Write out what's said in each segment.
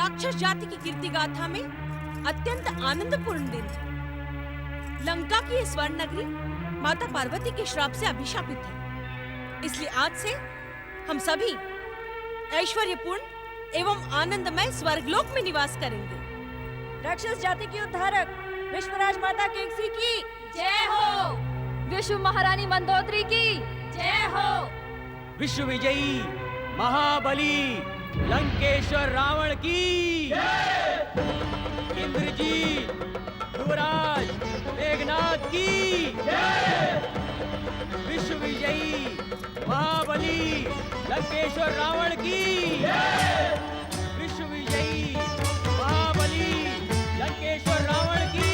राक्षस जाति की कीर्ति गाथा में अत्यंत आनंदपूर्ण दिन था। लंका की ये स्वर्ण नगरी माता पार्वती के श्राप से अभिशापित है। इसलिए आज से हम सभी ऐश्वर्यपूर्ण एवं आनंदमय स्वर्गलोक में निवास करेंगे। राक्षस जाति की उद्धारक विश्वराज माता केकसी की जय हो। विश्व महारानी मंदोदरी की जय हो। विश्व विजयी महाबली लंकेश्वर रावण की इंद्रजीत युवराज मेघनाथ की विश्व विजयी महाबली लंकेश्वर रावण की विश्व विजयी महाबली लंकेश्वर रावण की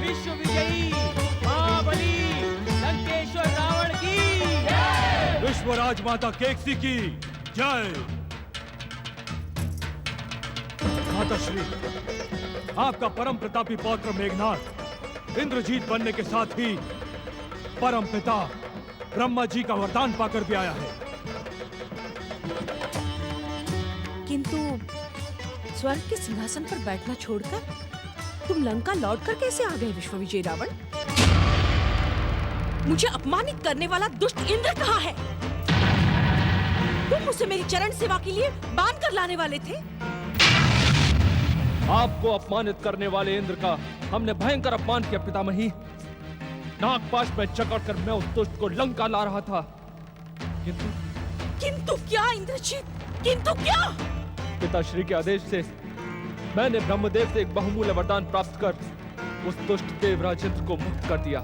विश्व विजयी महाबली लंकेश्वर रावण की विश्वराज माता केकसी की जय। माता श्री, आपका परम प्रतापी पौत्र मेघनाथ इंद्रजीत बनने के साथ ही परम पिता ब्रह्मा जी का वरदान पाकर भी आया है। किंतु स्वर्ग के सिंहासन पर बैठना छोड़कर तुम लंका लौटकर कैसे आ गए विश्व विजयी रावण? मुझे अपमानित करने वाला दुष्ट इंद्र कहाँ है? तुम उसे मेरी चरण सेवा के लिए बांध कर लाने वाले थे। आपको अपमानित करने वाले इंद्र का हमने भयंकर अपमान किया पितामही। नागपाश में जकड़कर मैं उस दुष्ट को लंका ला रहा था, किंतु क्या इंद्रजीत, किंतु क्या? पिताश्री के आदेश से मैंने ब्रह्मदेव से एक बहुमूल्य वरदान प्राप्त कर उस दुष्ट देवराज इंद्र को मुक्त कर दिया।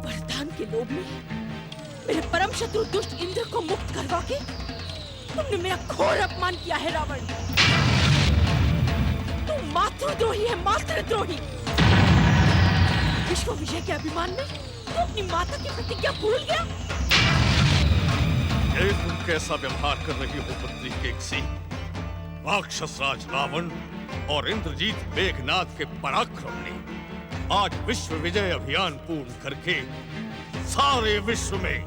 वरदान के लोभ में मेरे परम शत्रु दुष्ट इंद्र को मुक्त करवा के तुमने मेरा घोर अपमान किया है रावण। तुम मातृद्रोही है, मातृद्रोही। विश्व विजय के अभिमान में तू अपनी माता की प्रतिज्ञा भूल गया। ये तुम कैसा व्यवहार कर रही हो पुत्री केकसी? राक्षस राज रावण और इंद्रजीत मेघनाथ के पराक्रम ने आज विश्व विजय अभियान पूर्ण करके सारे विश्व में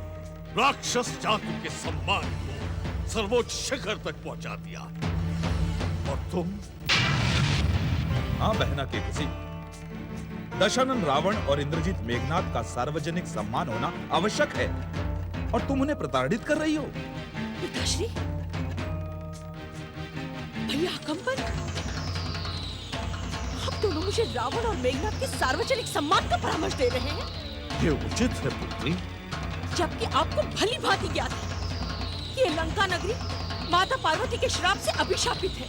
राक्षस जाति के सम्मान को सर्वोच्च शिखर तक पहुंचा दिया। और तुम? हाँ बहना केकसी, दशानन रावण और इंद्रजीत मेघनाथ का सार्वजनिक सम्मान होना आवश्यक है और तुम उन्हें प्रताड़ित कर रही हो। पिताश्री, भैया कंपन, आप दोनों मुझे रावण और मेघनाथ के सार्वजनिक सम्मान का परामर्श दे रहे हैं। ये उचित है पुत्री, जबकि आपको भली भांति ज्ञात है कि ये लंका नगरी माता पार्वती के श्राप से अभिशापित है।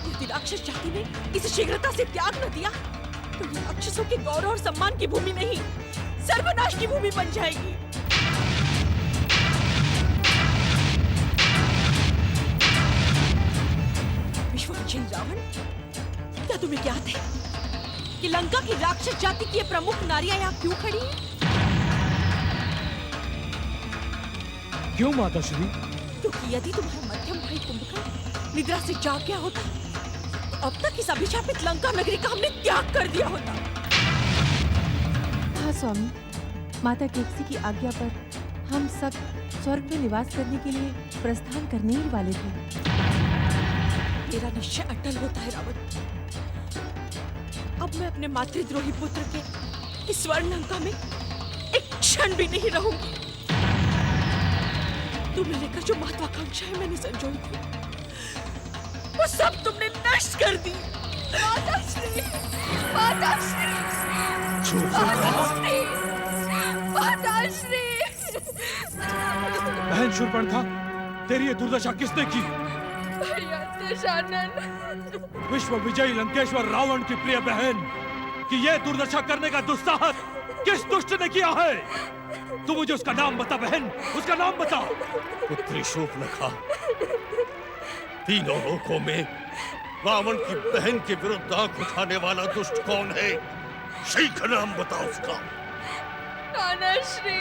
यदि राक्षस जाति ने इसे शीघ्रता से त्याग न दिया तो ये राक्षसों के गौरव और सम्मान की भूमि नहीं, सर्वनाश की भूमि बन जाएगी। विश्व विजयी रावण, क्या तुम्हें ज्ञात है कि लंका की राक्षस जाति की ये प्रमुख नारियां यहाँ क्यों खड़ी हैं? क्यों माता श्री? क्योंकि यदि तुम्हारा मध्यम भाई कुंभकर्ण निद्रा से जाग गया होता तो अब तक इस अभिशापित लंका नगरी का हमने त्याग कर दिया होता। हाँ स्वामी, माता केकसी की आज्ञा पर हम सब स्वर्ग में निवास करने के लिए प्रस्थान करने ही वाले थे। मेरा निश्चय अटल होता है रावण। अब मैं अपने मातृद्रोही पुत्र के इस स्वर्ण लंका में एक क्षण भी नहीं रहूंगी। तुम्हें लेकर जो महत्वाकांक्षा है मैंने संजोई थी, वो सब तुमने नष्ट कर दी। माताश्री, माताश्री, माताश्री, माताश्री। बहन शूर्पणखा, तेरी ये दुर्दशा किसने की? भैया दशानन। विश्व विजयी लंकेश्वर रावण की प्रिय बहन कि ये दुर्दशा करने का दुस्साहस किस दुष्ट ने किया है? तू मुझे उसका नाम बता बहन, उसका नाम बता। पुत्री शूर्पणखा, तीनों लोकों में रावण की बहन के विरुद्ध आंख उठाने वाला दुष्ट कौन है? शीघ्र नाम बता उसका। नानाश्री।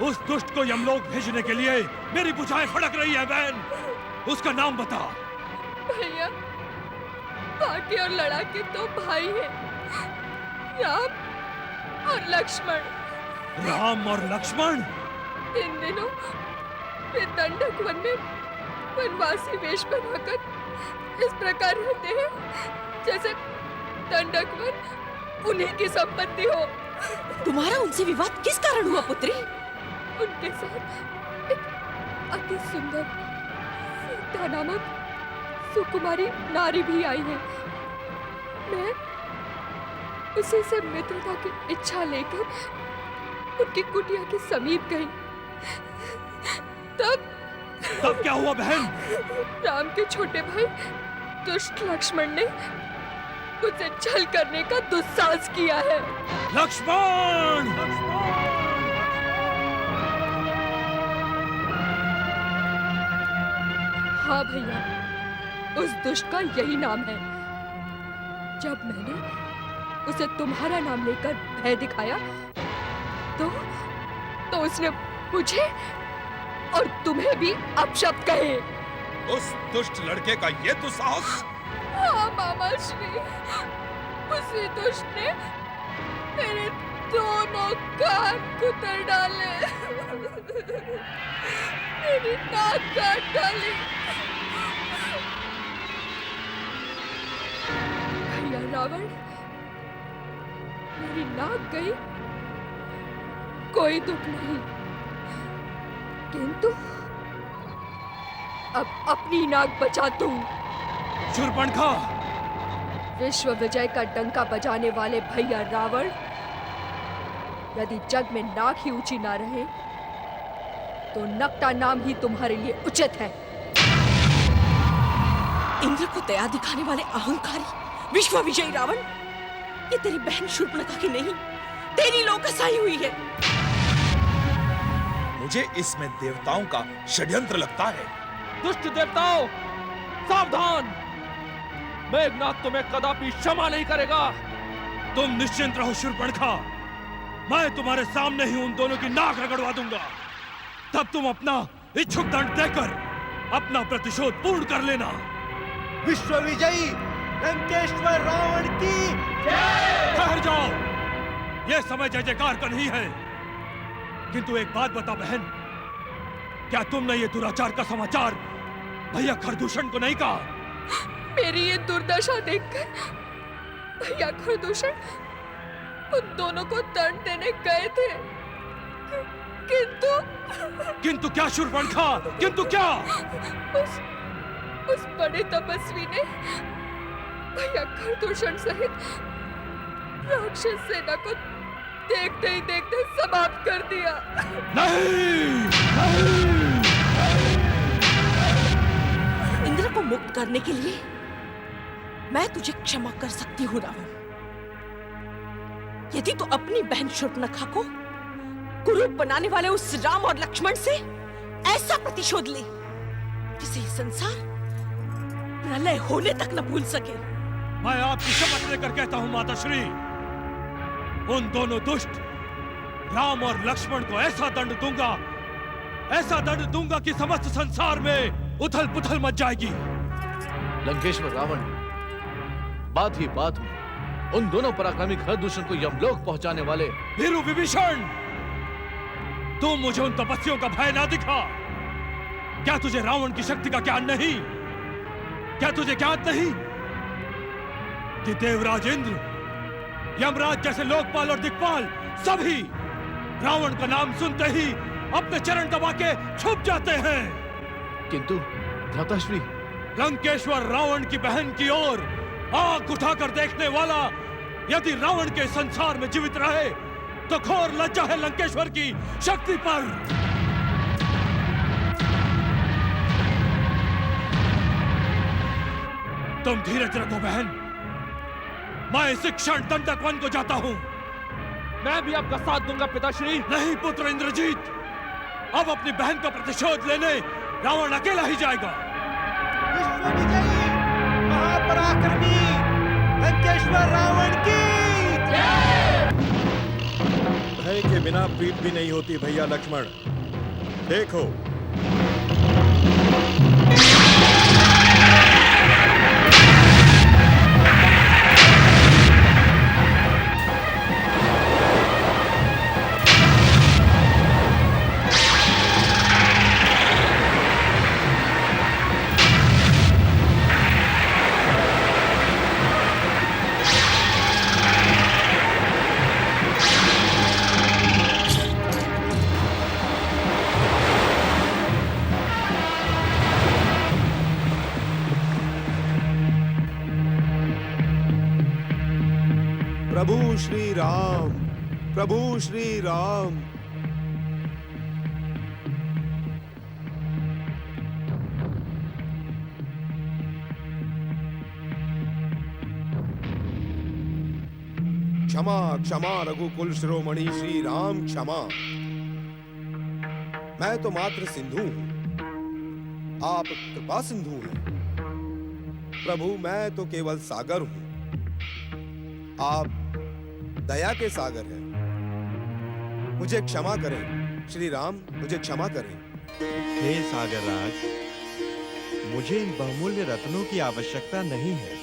उस दुष्ट को यमलोक भेजने के लिए मेरी भुजाएं फड़क रही है बहन, उसका नाम बता। भैया, बाकी और लड़ाके तो भाई हैं, राम और लक्ष्मण। राम और लक्ष्मण? इन दिनों वे दंडक वन में वनवासी वेश बनाकर इस प्रकार रहते हैं जैसे दंडक वन उन्हीं की संपत्ति हो। तुम्हारा उनसे विवाद किस कारण हुआ पुत्री? उनके साथ एक अति सुंदर सीता नामक सुकुमारी नारी भी आई है। मैं उसी से मित्रता की इच्छा लेकर उनकी कुटिया के समीप गई। तब क्या हुआ बहन? राम के छोटे भाई दुष्ट लक्ष्मण ने उसे छल करने का दुस्साहस किया है। लक्ष्मण! हाँ भैया, उस दुष्ट का यही नाम है। जब मैंने उसे तुम्हारा नाम लेकर भय दिखाया तो उसने मुझे और तुम्हें भी अपशब्द कहे। उस दुष्ट लड़के का ये दुस्साहस? हाँ मामा श्री, उसी दुष्ट ने मेरे दोनों कान कुतर डाले, मेरी नाक काट डाली। भैया रावण, मेरी नाक गई, कोई दुख नहीं, किंतु अब अपनी नाक बचा तू। शूर्पणखा! विश्व विजय का डंका बजाने वाले भैया रावण, यदि जग में नाक ही ऊंची ना रहे तो नकटा नाम ही तुम्हारे लिए उचित है। इंद्र को दया दिखाने वाले अहंकारी विश्व विजयी रावण, ये तेरी बहन शूर्पणखा की नहीं, तेरी लोकसाई हुई है। मुझे इसमें देवताओं का षड्यंत्र लगता है। दुष्ट देवताओं, सावधान! मेघनाथ तुम्हें कदापि क्षमा नहीं करेगा। तुम निश्चिंत रहो शूर्पणखा, मैं तुम्हारे सामने ही उन दोनों की नाक रगड़वा दूंगा। तब तुम अपना इच्छुक दंड देकर अपना प्रतिशोध पूर्ण कर लेना। विश्व विजयी लंकेश्वर रावण की ठहर जाओ, यह समय जय जयकार का नहीं है। किंतु एक बात बता बहन, क्या तुमने ये दुराचार का समाचार भैया खरदूषण को नहीं कहा? मेरी ये दुर्दशा देखकर भैया खरदूषण उन दोनों को दंड देने गए थे, किंतु क्या शूर्पणखा, किंतु क्या? उस बड़े तपस्वी ने भैया खरदूषण सहित राक्षस सेना को देखते ही देखते समाप्त कर दिया। नहीं, नहीं। इंद्र को मुक्त करने के लिए मैं तुझे क्षमा कर सकती हूँ रावण, यदि तू अपनी बहन शूर्पणखा को कुरूप बनाने वाले उस राम और लक्ष्मण से ऐसा प्रतिशोध ले जिसे ये संसार प्रलय होने तक न भूल सके। मैं आपकी शपथ लेकर कहता हूँ माताश्री, उन दोनों दुष्ट राम और लक्ष्मण को ऐसा दंड दूंगा कि समस्त संसार में उथल पुथल मच जाएगी। लंकेश्वर रावण, बात ही बात में उन दोनों पराक्रमी खरदूषण को यमलोक पहुंचाने वाले वीरू विभीषण, तुम मुझे उन तपस्वियों का भय ना दिखा। क्या तुझे रावण की शक्ति का ज्ञान नहीं? क्या तुझे ज्ञात नहीं कि देवराज इंद्र, यमराज जैसे लोकपाल और दिक्पाल सभी रावण का नाम सुनते ही अपने चरण दबा के छुप जाते हैं। किंतु भ्राताश्री, लंकेश्वर रावण की बहन की ओर आंख उठाकर देखने वाला यदि रावण के संसार में जीवित रहे तो घोर लज्जा है लंकेश्वर की शक्ति पर। तुम धीरज रखो बहन, मैं इस क्षण दंडक वन को जाता हूं। मैं भी आपका साथ दूंगा पिताश्री। नहीं पुत्र इंद्रजीत, अब अपनी बहन का प्रतिशोध लेने रावण अकेला ही जाएगा। विश्व विजयी महापराक्रमी लंकेश्वर रावण की भय के बिना पीठ भी नहीं होती भैया लक्ष्मण। देखो, प्रभु श्री राम, प्रभु श्री राम। क्षमा क्षमा रघुकुल शिरोमणि श्री राम क्षमा। मैं तो मात्र सिंधु हूं, आप कृपा सिंधु हैं। प्रभु मैं तो केवल सागर हूं, आप दया के सागर हैं। मुझे क्षमा करें श्री राम, मुझे क्षमा करें। हे सागर राज, मुझे इन बहुमूल्य रत्नों की आवश्यकता नहीं है।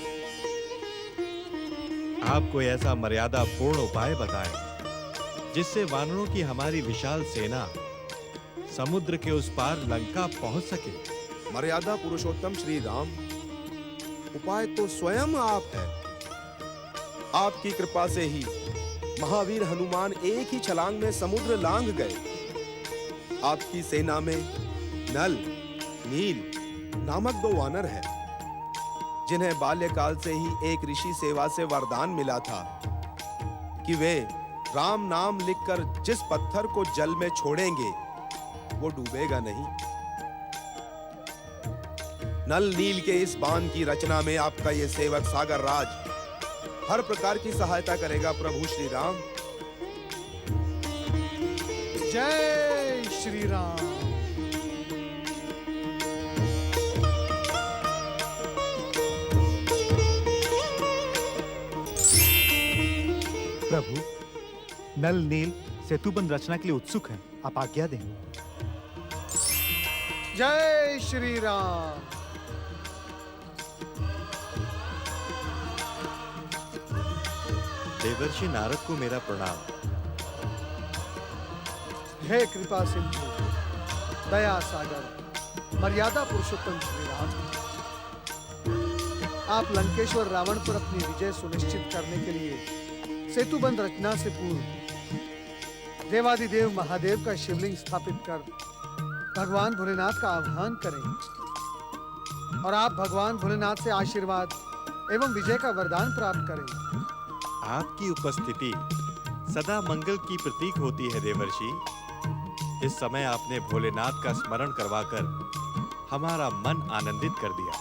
आप कोई ऐसा मर्यादा पूर्ण उपाय बताएं जिससे वानरों की हमारी विशाल सेना समुद्र के उस पार लंका पहुंच सके। मर्यादा पुरुषोत्तम श्री राम, उपाय तो स्वयं आप है। आपकी कृपा से ही महावीर हनुमान एक ही छलांग में समुद्र लांघ गए। आपकी सेना में नल, नील नामक 2 वानर हैं, जिन्हें बाल्यकाल से ही एक ऋषि सेवा से वरदान मिला था कि वे राम नाम लिखकर जिस पत्थर को जल में छोड़ेंगे वो डूबेगा नहीं। नल नील के इस बांध की रचना में आपका ये सेवक सागर राज हर प्रकार की सहायता करेगा। प्रभु श्री राम। जय श्री राम। प्रभु, नल नील सेतुबंध रचना के लिए उत्सुक हैं, आप आज्ञा दें। जय श्री राम। देवर्षि नारद को मेरा प्रणाम। हे कृपा सिंधु, दया सागर, मर्यादा पुरुषोत्तम श्री राम, आप लंकेश्वर रावण पर अपनी विजय सुनिश्चित करने के लिए सेतुबंध रचना से पूर्व देवादिदेव महादेव का शिवलिंग स्थापित कर भगवान भोलेनाथ का आह्वान करें और आप भगवान भोलेनाथ से आशीर्वाद एवं विजय का वरदान प्राप्त करें। आपकी उपस्थिति सदा मंगल की प्रतीक होती है देवर्षि। इस समय आपने भोलेनाथ का स्मरण करवाकर हमारा मन आनंदित कर दिया।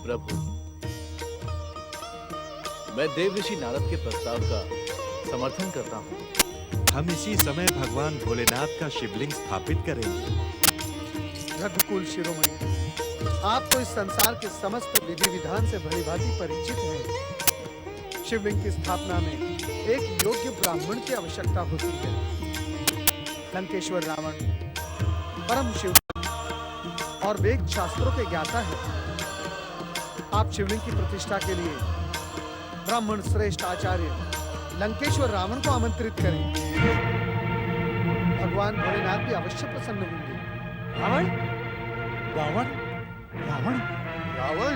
प्रभु, मैं देवऋषि नारद के प्रस्ताव का समर्थन करता हूँ। हम इसी समय भगवान भोलेनाथ का शिवलिंग स्थापित करेंगे। रघुकुल शिरोमणि, आप तो इस संसार के समस्त विधि विधान से भलीभांति परिचित हैं। शिवलिंग की स्थापना में एक योग्य ब्राह्मण की आवश्यकता होती है। लंकेश्वर रावण परम शिव और वेद शास्त्रों के ज्ञाता है। आप शिवलिंग की प्रतिष्ठा के लिए ब्राह्मण श्रेष्ठ आचार्य लंकेश्वर रावण को आमंत्रित करें। भगवान भोलेनाथ भी अवश्य प्रसन्न होंगे। रावण, रावण, रावण, रावण,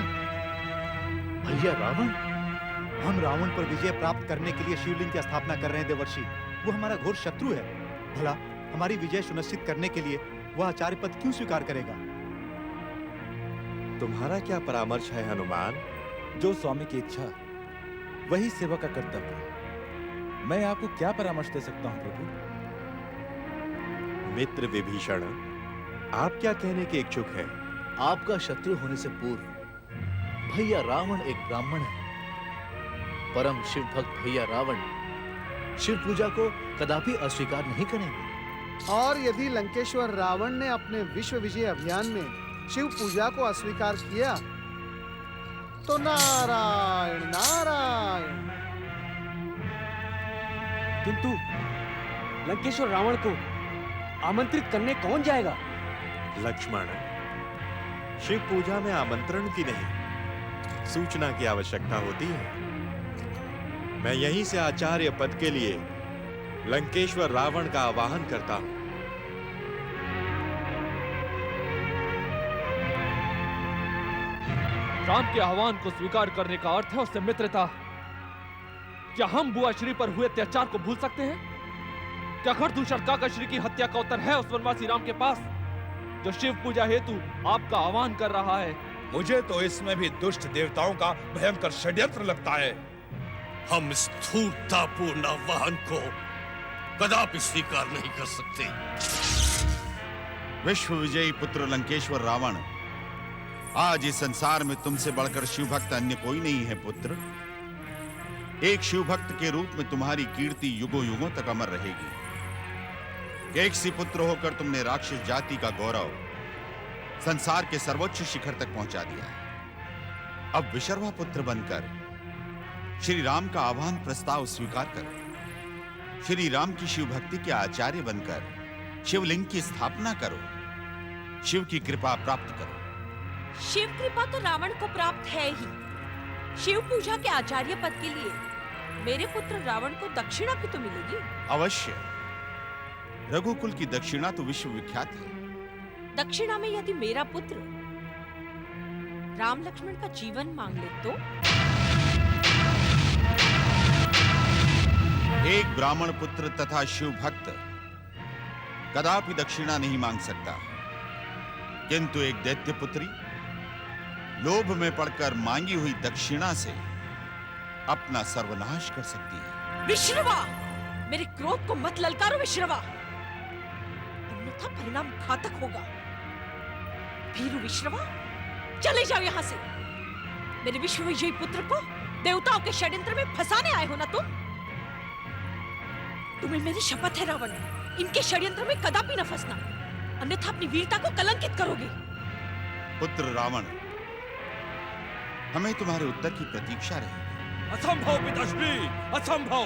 भैया रावण, हम रावण पर विजय प्राप्त करने के लिए शिवलिंग की स्थापना कर रहे हैं देवर्षि। वो हमारा घोर शत्रु है। भला हमारी विजय सुनिश्चित करने के लिए वह आचार्य पद क्यों स्वीकार करेगा? तुम्हारा क्या परामर्श है हनुमान? जो स्वामी की इच्छा वही सेवा का कर्तव्य। मैं आपको क्या परामर्श दे सकता हूं प्रभु? मित्र विभीषण, आप क्या कहने के इच्छुक हैं? आपका शत्रु होने से पूर्व भैया रावण एक ब्राह्मण है। परम शिव भक्त भैया रावण शिव पूजा को कदापि अस्वीकार नहीं करेंगे। और यदि लंकेश्वर रावण ने अपने विश्व विजय अभियान में शिव पूजा को अस्वीकार किया तो नारायण नारायण। किंतु लंकेश्वर रावण को आमंत्रित करने कौन जाएगा? लक्ष्मण, शिव पूजा में आमंत्रण की नहीं, सूचना की आवश्यकता होती है। मैं यहीं से आचार्य पद के लिए लंकेश्वर रावण का आवाहन करता हूं। राम के आह्वान को स्वीकार करने का अर्थ है उससे मित्रता। क्या हम बुआ श्री पर हुए अत्याचार को भूल सकते हैं? क्या खरदूषण काका श्री की हत्या का उत्तर है उस वनवासी राम के पास जो शिव पूजा हेतु आपका आह्वान कर रहा है? मुझे तो इसमें भी दुष्ट देवताओं का भयंकर षड्यंत्र लगता है। हम इस धूर्ततापूर्ण आह्वान को कदापि स्वीकार नहीं कर सकते। विश्व विजयी पुत्र लंकेश्वर रावण, आज इस संसार में तुमसे बढ़कर शिव भक्त अन्य कोई नहीं है पुत्र। एक शिव भक्त के रूप में तुम्हारी कीर्ति युगों युगों तक अमर रहेगी। एक सी पुत्र होकर तुमने राक्षस जाति का गौरव संसार के सर्वोच्च शिखर तक पहुंचा दिया है। अब विशर्वा पुत्र बनकर श्री राम का आह्वान प्रस्ताव स्वीकार करो। श्री राम की शिव भक्ति के आचार्य बनकर शिवलिंग की स्थापना करो। शिव की कृपा प्राप्त करो। शिव कृपा तो रावण को प्राप्त है ही। शिव पूजा के आचार्य पद के लिए मेरे पुत्र रावण को दक्षिणा भी तो मिलेगी। अवश्य। रघुकुल की दक्षिणा तो विश्व विख्यात है। दक्षिणा में यदि मेरा पुत्र राम लक्ष्मण का जीवन मांग ले तो? एक ब्राह्मण पुत्र तथा शिव भक्त कदापि दक्षिणा नहीं मांग सकता, किंतु एक दैत्य पुत्री लोभ में पड़कर मांगी हुई दक्षिणा से अपना सर्वनाश कर सकती है। विश्रवा, मेरे क्रोध को मत ललकारो विश्रवा, अन्यथा परिणाम घातक होगा। भीरू विश्रवा, चले जाओ यहाँ से। मेरे विश्व विजयी पुत्र को देवताओं के षड्यंत्र में फंसाने आए हो ना तुम? तुम्हें मेरी शपथ है रावण, इनके षड्यंत्र में कदापि न फंसना, अन्यथा अपनी वीरता को कलंकित करोगे। पुत्र रावण, हमें तुम्हारे उत्तर की प्रतीक्षा रहेगी। असंभव पिताश्री, असंभव।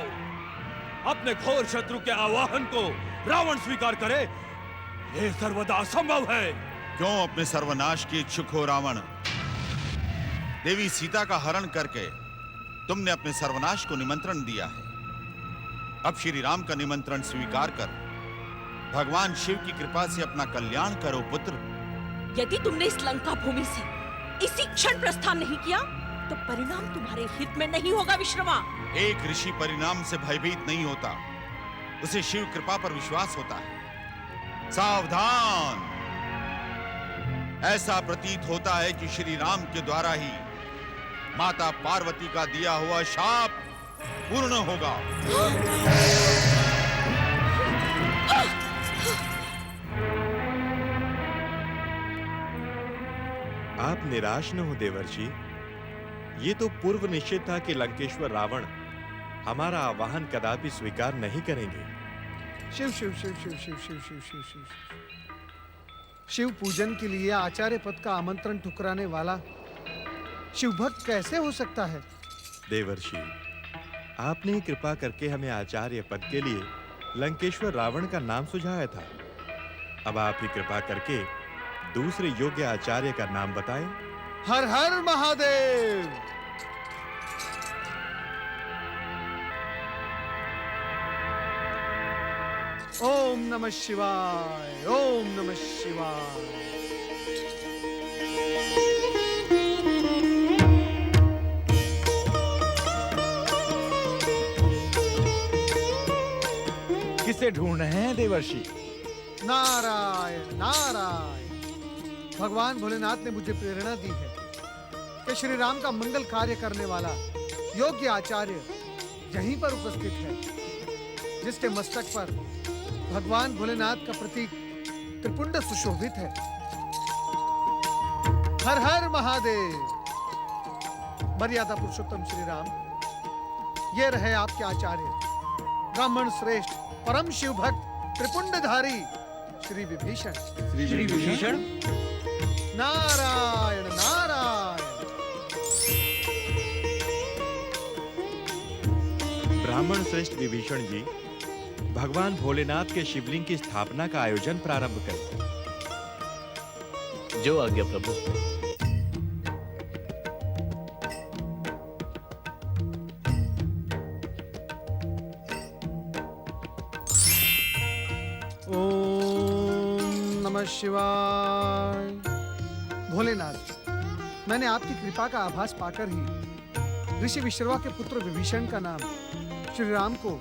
अपने घोर शत्रु के आवाहन को रावण स्वीकार करे, यह सर्वदा असंभव है। क्यों अपने सर्वनाश की इच्छुक हो रावण? देवी सीता का हरण करके तुमने अपने सर्वनाश को निमंत्रण दिया है। अब श्री राम का निमंत्रण स्वीकार कर भगवान शिव की कृपा से अपना कल्याण करो पुत्र। यदि तुमने इस लंका भूमि से इसी क्षण प्रस्थान नहीं किया तो परिणाम तुम्हारे हित में नहीं होगा विश्रमा। एक ऋषि परिणाम से भयभीत नहीं होता, उसे शिव कृपा पर विश्वास होता है। सावधान! ऐसा प्रतीत होता है कि श्री राम के द्वारा ही माता पार्वती का दिया हुआ शाप पूर्ण होगा। आप निराश न हो देवर्षि। ये तो पूर्व निश्चित था कि लंकेश्वर रावण हमारा आह्वान कदापि स्वीकार नहीं करेंगे। शिव शिव शिव शिव शिव शिव शिव शिव शिव शिव पूजन के लिए आचार्य पद का आमंत्रण ठुकराने वाला शिव भक्त कैसे हो सकता है? देवर्षि, आपने ही कृपा करके हमें आचार्य पद के लिए लंकेश्वर रावण का नाम सुझाया था। अब आप ही कृपा करके दूसरे योग्य आचार्य का नाम बताएं। हर हर महादेव। ओम नमः शिवाय, ओम नमः शिवाय। किसे ढूंढ रहे हैं देवर्षि? नारायण नारायण। भगवान भोलेनाथ ने मुझे प्रेरणा दी है कि श्री राम का मंगल कार्य करने वाला योग्य आचार्य यहीं पर उपस्थित है, जिसके मस्तक पर भगवान भोलेनाथ का प्रतीक त्रिपुंड सुशोभित है। हर हर महादेव। मर्यादा पुरुषोत्तम श्री राम, ये रहे आपके आचार्य, ब्राह्मण श्रेष्ठ परम शिव भक्त त्रिपुंडधारी श्री विभीषण। श्री विभीषण? नारायण नारायण। ब्राह्मण श्रेष्ठ विभीषण जी, भगवान भोलेनाथ के शिवलिंग की स्थापना का आयोजन प्रारंभ करें। जो आज्ञा प्रभु। ओम नमः शिवाय। भोलेनाथ, मैंने आपकी कृपा का आभास पाकर ही ऋषि विश्रवा के पुत्र विभीषण का नाम श्री राम को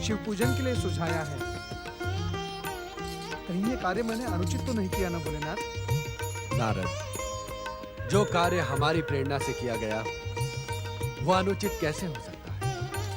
शिव पूजन के लिए सुझाया है। कहीं ये कार्य मैंने अनुचित तो नहीं किया ना भोलेनाथ? नारद, जो कार्य हमारी प्रेरणा से किया गया वो अनुचित कैसे हो सकता है?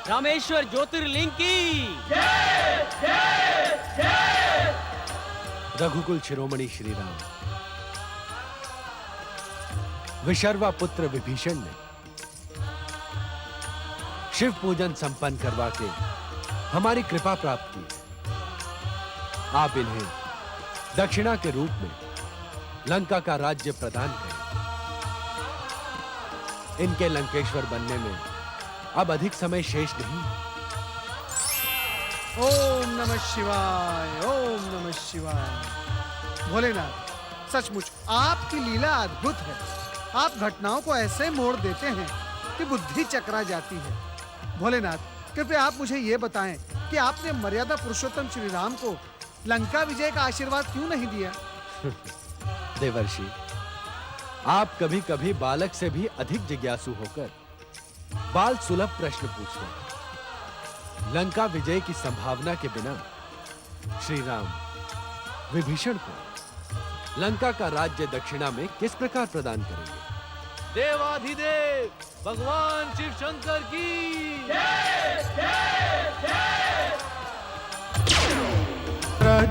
रामेश्वर ज्योतिर्लिंग की रघुकुल शिरोमणि श्री राम, विशर्वा पुत्र विभीषण ने शिव पूजन संपन्न करवा के हमारी कृपा प्राप्त की। आप इन्हें दक्षिणा के रूप में लंका का राज्य प्रदान करें। इनके लंकेश्वर बनने में अब अधिक समय शेष नहीं। ओम नमः शिवाय, ओम नमः शिवाय। भोलेनाथ, सचमुच आपकी लीला अद्भुत है। आप घटनाओं को ऐसे मोड़ देते हैं कि बुद्धि चकरा जाती है। भोलेनाथ, कृपया आप मुझे ये बताएं कि आपने मर्यादा पुरुषोत्तम श्री राम को लंका विजय का आशीर्वाद क्यों नहीं दिया? देवर्षि, आप कभी-कभी बालक से भी अधिक जिज्ञासु होकर बाल सुलभ प्रश्न पूछते हैं। लंका विजय की संभावना के बिना श्री राम विभीषण को लंका का राज्य दक्षिणा में किस प्रकार प्रदान करेंगे? देवाधिदेव भगवान शिव शंकर की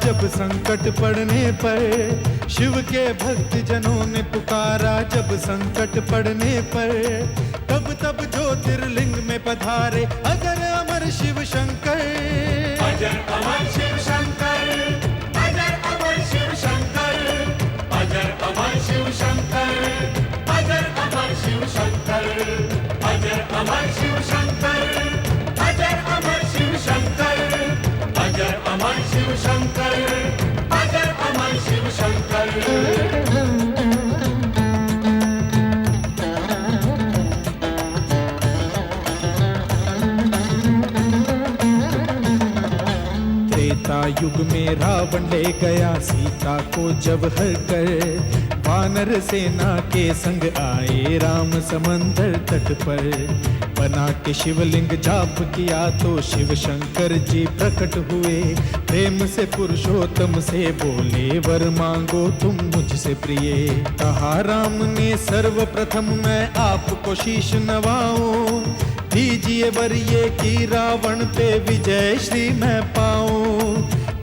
जब संकट पड़ने पर शिव के भक्त जनों ने पुकारा, जब संकट पड़ने पर तब तब ज्योतिर्लिंग में पधारे अजर अमर शिव शंकर। अजर अमर शिव शंकर, अजर अमर शिव शंकर, अजर अमर शिव शंकर, अजर अमर शिव शंकर, अजर अमर शिव शंकर, अजर अमर शिव शंकर, अजर अमर शिव शंकर, अजर अमर शिव शंकर। त्रेता युग में रावण ले गया सीता को जब हर कर, वानर सेना के संग आए राम समंदर तट पर। बना के शिवलिंग जाप किया तो शिव शंकर जी प्रकट हुए, प्रेम से पुरुषोत्तम से बोले वर मांगो तुम मुझसे प्रिय। कहा राम ने सर्वप्रथम मैं आपको शीश नवाऊं, दीजिए वर ये कि रावण पे विजय श्री मैं पाऊं।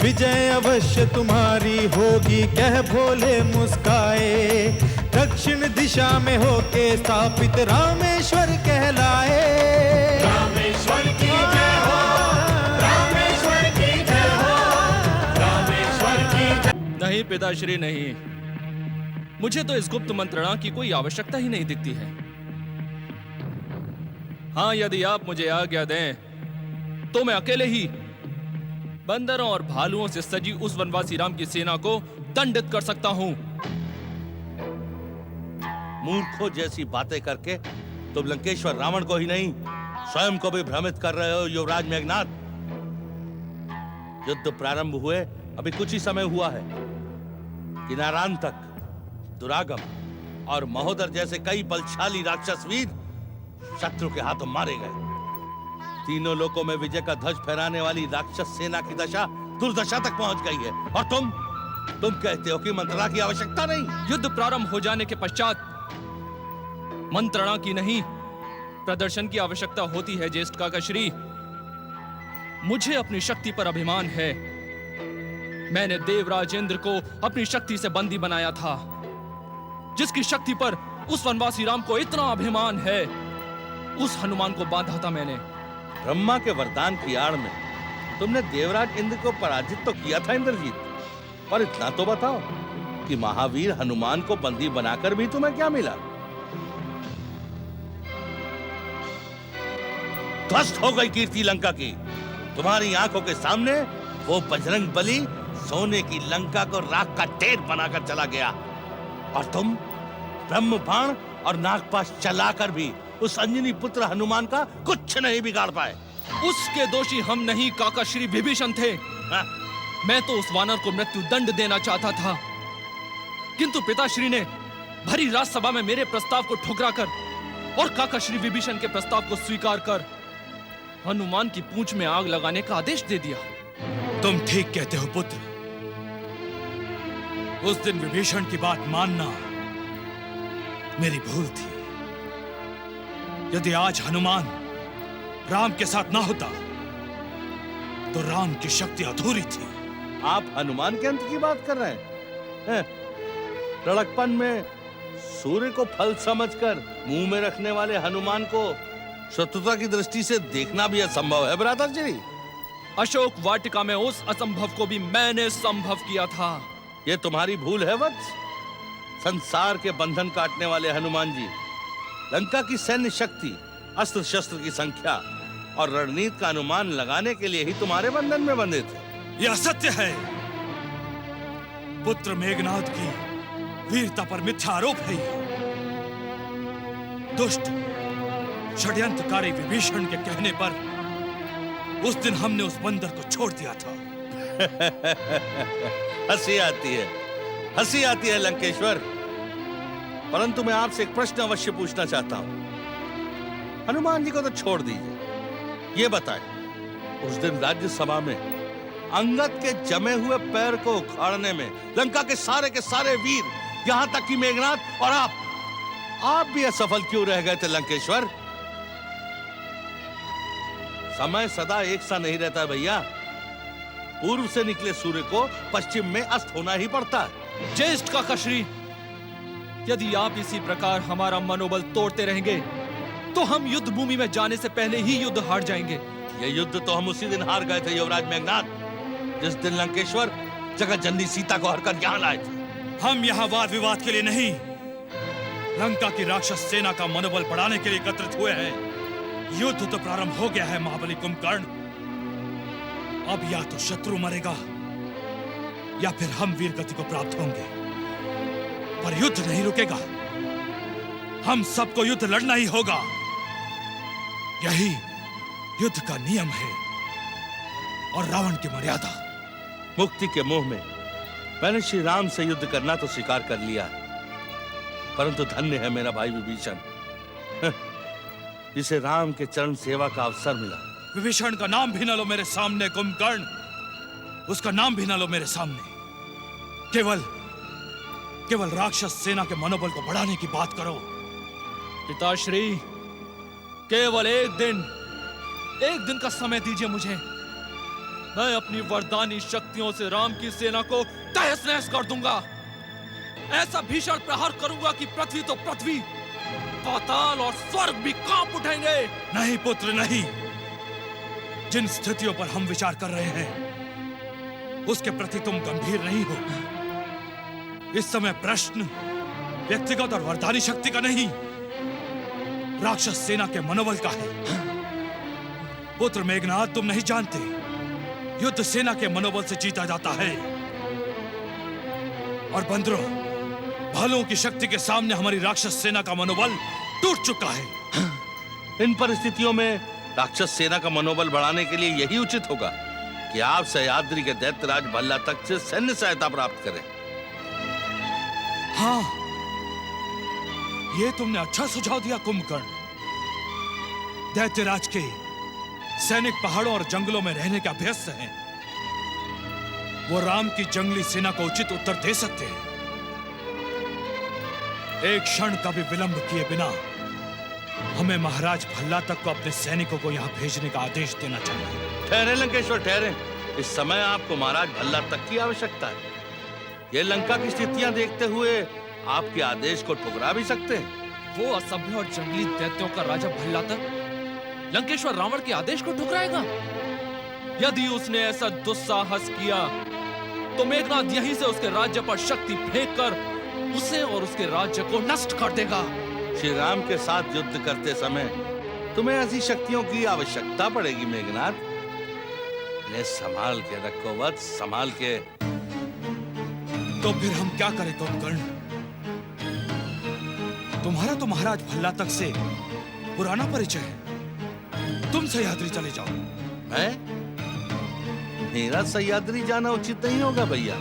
विजय अवश्य तुम्हारी होगी कह भोले मुस्काए, दक्षिण दिशा में होके स्थापित रामेश्वर कहलाए। रामेश्वर की जय हो, रामेश्वर की जय हो, रामेश्वर की जय। नहीं पिताश्री नहीं, मुझे तो इस गुप्त मंत्रणा की कोई आवश्यकता ही नहीं दिखती है। हाँ, यदि आप मुझे आज्ञा दें तो मैं अकेले ही बंदरों और भालुओं से सजी उस वनवासी राम की सेना को दंडित कर सकता हूं। मूर्खों जैसी बातें करके तुम लंकेश्वर रावण को ही नहीं स्वयं को भी भ्रमित कर रहे हो युवराज मेघनाथ। युद्ध प्रारंभ हुए अभी कुछ ही समय हुआ है, किनारान तक दुरागम और महोदर जैसे कई बलशाली राक्षस वीर शत्रु के हाथों मारे गए। तीनों लोकों में विजय का ध्वज फहराने वाली राक्षस सेना की दशा दुर्दशा तक पहुंच गई है, और तुम कहते हो कि मंत्रणा की आवश्यकता नहीं। युद्ध प्रारंभ हो जाने के पश्चात मंत्रणा की नहीं, प्रदर्शन की आवश्यकता होती है ज्येष्ठ काकाश्री। मुझे अपनी शक्ति पर अभिमान है। मैंने देवराज इंद्र को अपनी शक्ति से बंदी बनाया था। जिसकी शक्ति पर उस वनवासी राम को इतना अभिमान है, उस हनुमान को बांधा था मैंने। ब्रह्मा के वरदान की आड़ में तुमने देवराज इंद्र को पराजित तो किया था इंद्रजीत, पर इतना तो बताओ कि महावीर हनुमान को बंदी बनाकर भी तुम्हें क्या मिला? ध्वस्त हो गई कीर्ति लंका की। तुम्हारी आंखों के सामने वो बजरंग बली सोने की लंका को राख का ढेर बनाकर चला गया, और तुम ब्रह्म बाण और नागपाश चलाकर भी उस अंजनी पुत्र हनुमान का कुछ नहीं बिगाड़ पाए। उसके दोषी हम नहीं, काकाश्री विभीषण थे। मैं तो उस वानर को मृत्यु दंड देना चाहता था, किंतु पिताश्री ने भरी राजसभा में मेरे प्रस्ताव को ठुकराकर और काकाश्री विभीषण के प्रस्ताव को स्वीकार कर हनुमान की पूंछ में आग लगाने का आदेश दे दिया। तुम ठीक कहते हो पुत्र। उस दिन विभीषण की बात मानना मेरी भूल थी। यदि आज हनुमान राम के साथ ना होता तो राम की शक्ति अधूरी थी। आप हनुमान के अंत की बात कर रहे हैं? लड़कपन में सूर्य को फल समझकर मुंह में रखने वाले हनुमान को शत्रुता की दृष्टि से देखना भी असंभव है भ्राता जी। अशोक वाटिका में उस असंभव को भी मैंने संभव किया था। ये तुम्हारी भूल है वत्स। संसार के बंधन काटने वाले हनुमान जी लंका की सैन्य शक्ति, अस्त्र शस्त्र की संख्या और रणनीति का अनुमान लगाने के लिए ही तुम्हारे बंधन में बंधे थे। यह सत्य है। पुत्र मेघनाद की वीरता पर मिथ्या आरोप है। दुष्ट षड्यंत्रकारी विभीषण के कहने पर उस दिन हमने उस बंदर को छोड़ दिया था। हंसी आती है लंकेश्वर। परंतु मैं आपसे एक प्रश्न अवश्य पूछना चाहता हूं। हनुमान जी को तो छोड़ दीजिए, ये बताएं, उस दिन राज्यसभा में अंगद के जमे हुए पैर को उखाड़ने में लंका के सारे वीर, यहां तक कि मेघनाद और आप भी असफल क्यों रह गए थे लंकेश्वर? समय सदा एक सा नहीं रहता भैया। पूर्व से निकले सूर्य को पश्चिम में अस्त होना ही पड़ता है। ज्येष्ठ काका श्री, यदि आप इसी प्रकार हमारा मनोबल तोड़ते रहेंगे तो हम युद्ध भूमि में जाने से पहले ही युद्ध हार जाएंगे। ये युद्ध तो हम उसी दिन हार गए थे युवराज मेघनाद, जिस दिन लंकेश्वर जगत जननी सीता को हरकर यहाँ लाए थे। हम यहाँ वाद विवाद के लिए नहीं, लंका की राक्षस सेना का मनोबल बढ़ाने के लिए एकत्रित हुए हैं। युद्ध तो प्रारंभ हो गया है महाबली कुंभकर्ण। अब या तो शत्रु मरेगा या फिर हम वीर गति को प्राप्त होंगे, पर युद्ध नहीं रुकेगा। हम सबको युद्ध लड़ना ही होगा। यही युद्ध का नियम है और रावण की मर्यादा। मुक्ति के मोह में मैंने श्री राम से युद्ध करना तो स्वीकार कर लिया, परंतु धन्य है मेरा भाई विभीषण, जिसे राम के चरण सेवा का अवसर मिला। विभीषण का नाम भी न लो मेरे सामने कुंभकर्ण, उसका नाम भी न लो मेरे सामने। केवल राक्षस सेना के मनोबल को बढ़ाने की बात करो। पिताश्री, केवल एक दिन का समय दीजिए मुझे। मैं अपनी वरदानी शक्तियों से राम की सेना को तहस नहस कर दूंगा। ऐसा भीषण प्रहार करूंगा कि पृथ्वी तो पृथ्वी, पाताल और स्वर्ग भी कांप उठेंगे। नहीं पुत्र नहीं, जिन स्थितियों पर हम विचार कर रहे हैं उसके प्रति तुम गंभीर नहीं हो। इस समय प्रश्न व्यक्तिगत और वरदानी शक्ति का नहीं, राक्षस सेना के मनोबल का है। पुत्र मेघनाद, तुम नहीं जानते, युद्ध सेना के मनोबल से जीता जाता है। और बंदरों, भालुओं की शक्ति के सामने हमारी राक्षस सेना का मनोबल टूट चुका है। इन परिस्थितियों में राक्षस सेना का मनोबल बढ़ाने के लिए यही उचित होगा कि आप सह्याद्री के दैत्यराज भल्ला तक से सैन्य सहायता प्राप्त करें। हाँ, ये तुमने अच्छा सुझाव दिया कुंभकर्ण। दैत्यराज के सैनिक पहाड़ों और जंगलों में रहने के अभ्यस्त हैं। वो राम की जंगली सेना को उचित उत्तर दे सकते हैं। एक क्षण का भी विलंब किए बिना हमें महाराज भल्ला तक को अपने सैनिकों को यहाँ भेजने का आदेश देना चाहिए। ठहरे लंकेश्वर, ठहरे। इस समय आपको महाराज भल्ला तक की आवश्यकता है। ये लंका की स्थितियां देखते हुए आपके आदेश को ठुकरा भी सकते हैं। वो असभ्य और जंगली दैत्यों का राजा भल्ला तक लंकेश्वर रावण के आदेश को ठुकराएगा? यदि उसने ऐसा दुस्साहस किया तो मेघनाद यहीं से उसके राज्य पर शक्ति फेंककर उसे और उसके राज्य को नष्ट कर देगा। श्री राम के साथ युद्ध करते समय तुम्हें ऐसी शक्तियों की आवश्यकता पड़ेगी मेघनाद। इन्हें संभाल के रखो वत्स, संभाल के। तो फिर हम क्या करें कुंभकर्ण? तुम्हारा तो महाराज भल्ला तक से पुराना परिचय है। तुम सह्याद्री चले जाओ। मैं? मेरा सह्याद्री जाना उचित नहीं होगा भैया।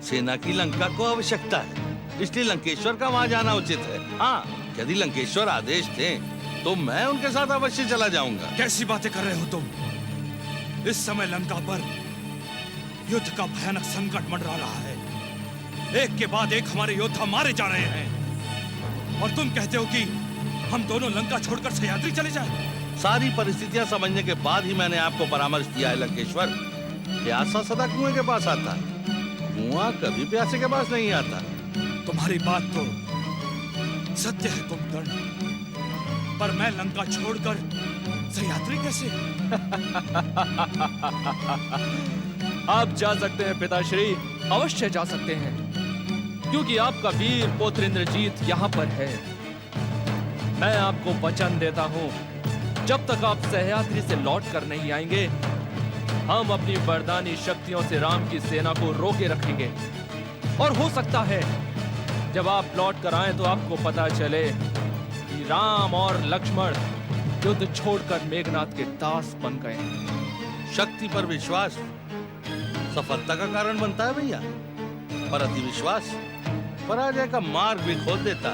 सेना की लंका को आवश्यकता है, इसलिए लंकेश्वर का वहां जाना उचित है। हाँ, यदि लंकेश्वर आदेश दें तो मैं उनके साथ अवश्य चला जाऊंगा। कैसी बातें कर रहे हो तुम? इस समय लंका पर युद्ध का भयानक संकट मंडरा रहा है। एक के बाद एक हमारे योद्धा मारे जा रहे हैं और तुम कहते हो कि हम दोनों लंका छोड़कर सह्याद्री चले जाएं? सारी परिस्थितियां समझने के बाद ही मैंने आपको परामर्श दिया है लंकेश्वर। प्यासा सदा कुएं के पास आता है, कुआं कभी प्यासे के पास नहीं आता। तुम्हारी बात तो सत्य है कुंभकर्ण, पर मैं लंका छोड़कर सह्याद्री कैसे? आप जा सकते हैं पिताश्री, अवश्य जा सकते हैं, क्योंकि आपका वीर पुत्र इंद्रजीत यहाँ पर है। मैं आपको वचन देता हूँ, जब तक आप सह्याद्री से लौट कर नहीं आएंगे, हम अपनी वरदानी शक्तियों से राम की सेना को रोके रखेंगे। और हो सकता है जब आप लौट कर आए तो आपको पता चले कि राम और लक्ष्मण युद्ध छोड़कर मेघनाथ के दास बन गए। शक्ति पर विश्वास सफलता का कारण बनता है भैया, पर अति विश्वास पराजय का मार्ग भी खोल देता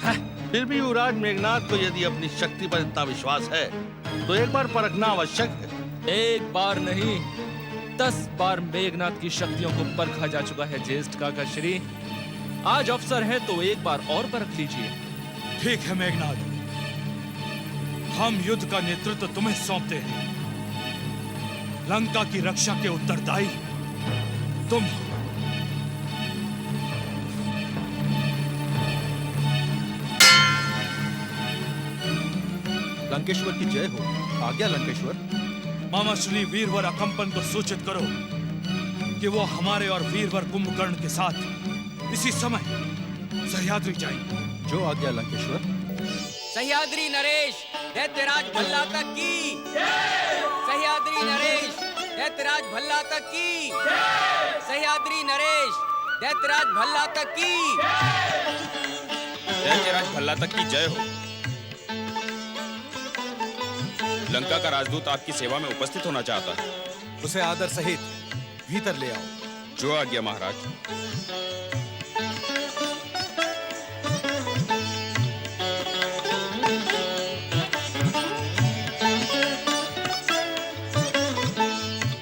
है। फिर भी युवराज मेघनाथ को यदि अपनी शक्ति पर इतना विश्वास है तो एक बार परखना आवश्यक है। एक बार नहीं, 10 बार मेघनाथ की शक्तियों को परखा जा चुका है ज्येष्ठ काका श्री। आज अवसर है तो एक बार और परख लीजिए। ठीक है मेघनाथ, हम युद्ध का नेतृत्व तुम्हें सौंपते हैं। लंका की रक्षा के उत्तरदायी तुम हो। लंकेश्वर की जय हो। आज्ञा लंकेश्वर। मामा श्री वीरवर अकंपन को सूचित करो कि वो हमारे और वीरवर कुंभकर्ण के साथ इसी समय सह्याद्री जाएंगे। जो आज्ञा लंकेश्वर। सह्याद्री नरेश दैत्यराज भल्ला तक की। सह्याद्री नरेश दैत्यराज भल्ला तक की। सह्याद्री नरेश दैत्यराज भल्ला तक की। दैत्यराज भल्ला तक की जय हो। लंका का राजदूत आपकी सेवा में उपस्थित होना चाहता है। उसे आदर सहित भीतर ले आओ। जो आज्ञा महाराज।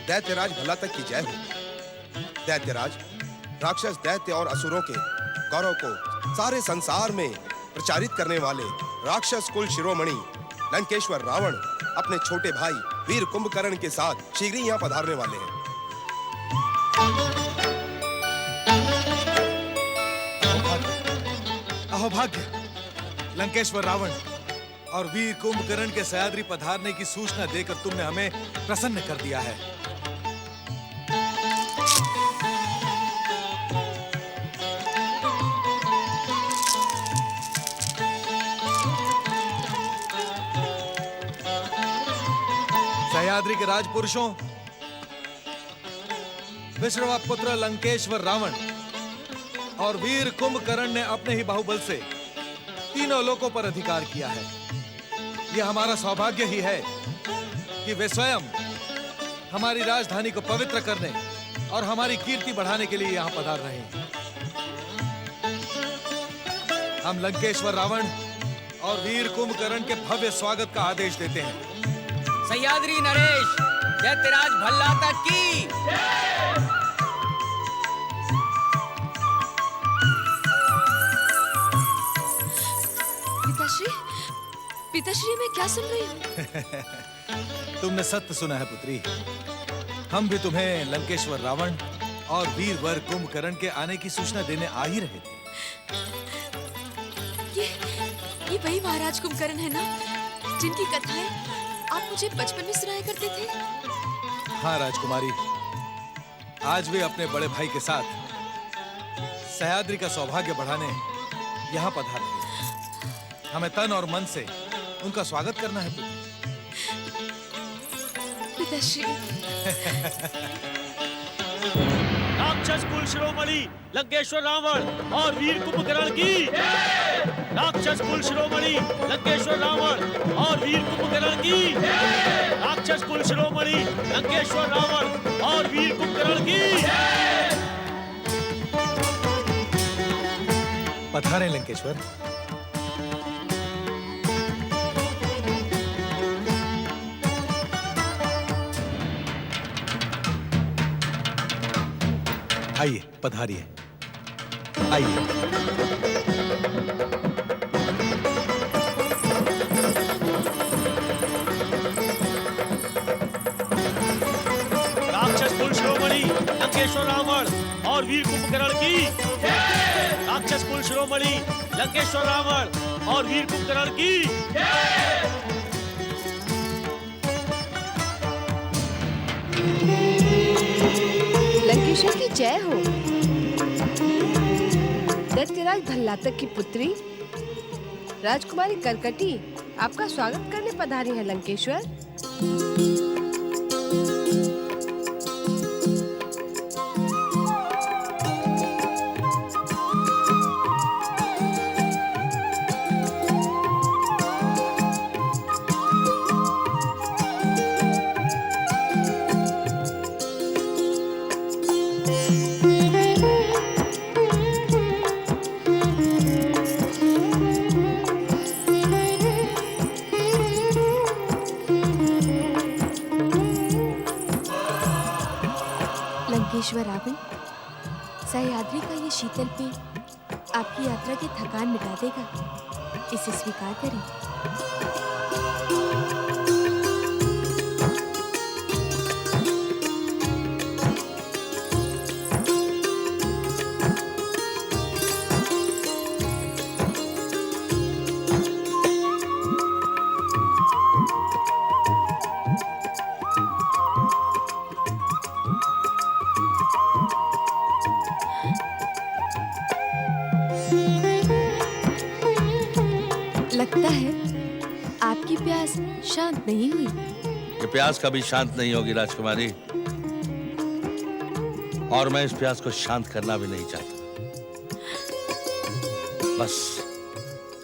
दैत्यराज भला तक की जय हो। दैत्यराज राक्षस दैत्य और असुरों के गौरव को सारे संसार में प्रचारित करने वाले राक्षस कुल शिरोमणि लंकेश्वर रावण अपने छोटे भाई वीर कुंभकर्ण के साथ शीघ्र ही यहाँ पधारने वाले हैं। अहोभाग्य लंकेश्वर रावण और वीर कुंभकर्ण के सह्याद्री पधारने की सूचना देकर तुमने हमें प्रसन्न कर दिया है। सह्याद्री के राजपुरुषों, विश्रवा पुत्र लंकेश्वर रावण और वीर कुंभकर्ण ने अपने ही बाहुबल से तीनों लोकों पर अधिकार किया है। यह हमारा सौभाग्य ही है कि वे स्वयं हमारी राजधानी को पवित्र करने और हमारी कीर्ति बढ़ाने के लिए यहाँ पधार रहे हैं। हम लंकेश्वर रावण और वीर कुंभकर्ण के भव्य स्वागत का आदेश देते हैं। सह्याद्री नरेश दैत्यराज भल्ला तक की। पिताश्री मैं क्या सुन रही हूँ? तुमने सत्य सुना है पुत्री। हम भी तुम्हें लंकेश्वर रावण और वीरवर कुंभकर्ण के आने की सूचना देने आ ही रहे थे। ये वही महाराज कुंभकर्ण है ना, जिनकी कथाएं आप मुझे बचपन में सुनाया करते थे? हाँ राजकुमारी, आज वे अपने बड़े भाई के साथ सह्याद्री का सौभाग्य बढ़ाने यहाँ पधार रहे हैं। हमें तन और मन से उनका स्वागत करना है पिताश्री। राक्षस कुल शिरोमणि लंकेश्वर रावण और वीर कुंभकर्ण की। राक्षस कुल शिरोमणि लंकेश्वर रावण और वीर कुंभकर्ण की। राक्षस कुल शिरोमणि लंकेश्वर रावण और वीर कुंभकर्ण की। पधारे लंकेश्वर। आइए पधारिए। आइए। लंकेश्वर रावण और वीर कुंभकर्ण की राक्षस कुल शिरोमणि लंकेश्वर रावण और वीर कुंभकर्ण की लंकेश्वर की जय हो। दैत्यराज भल्लातक की पुत्री राजकुमारी करकटी आपका स्वागत करने पधारी है लंकेश्वर। लंकेश्वर रावण, सह्याद्री का ये शीतल पेय आपकी यात्रा की थकान मिटा देगा, इसे स्वीकार करें। लगता है आपकी प्यास शांत नहीं हुई। ये प्यास कभी शांत नहीं होगी राजकुमारी, और मैं इस प्यास को शांत करना भी नहीं चाहता। बस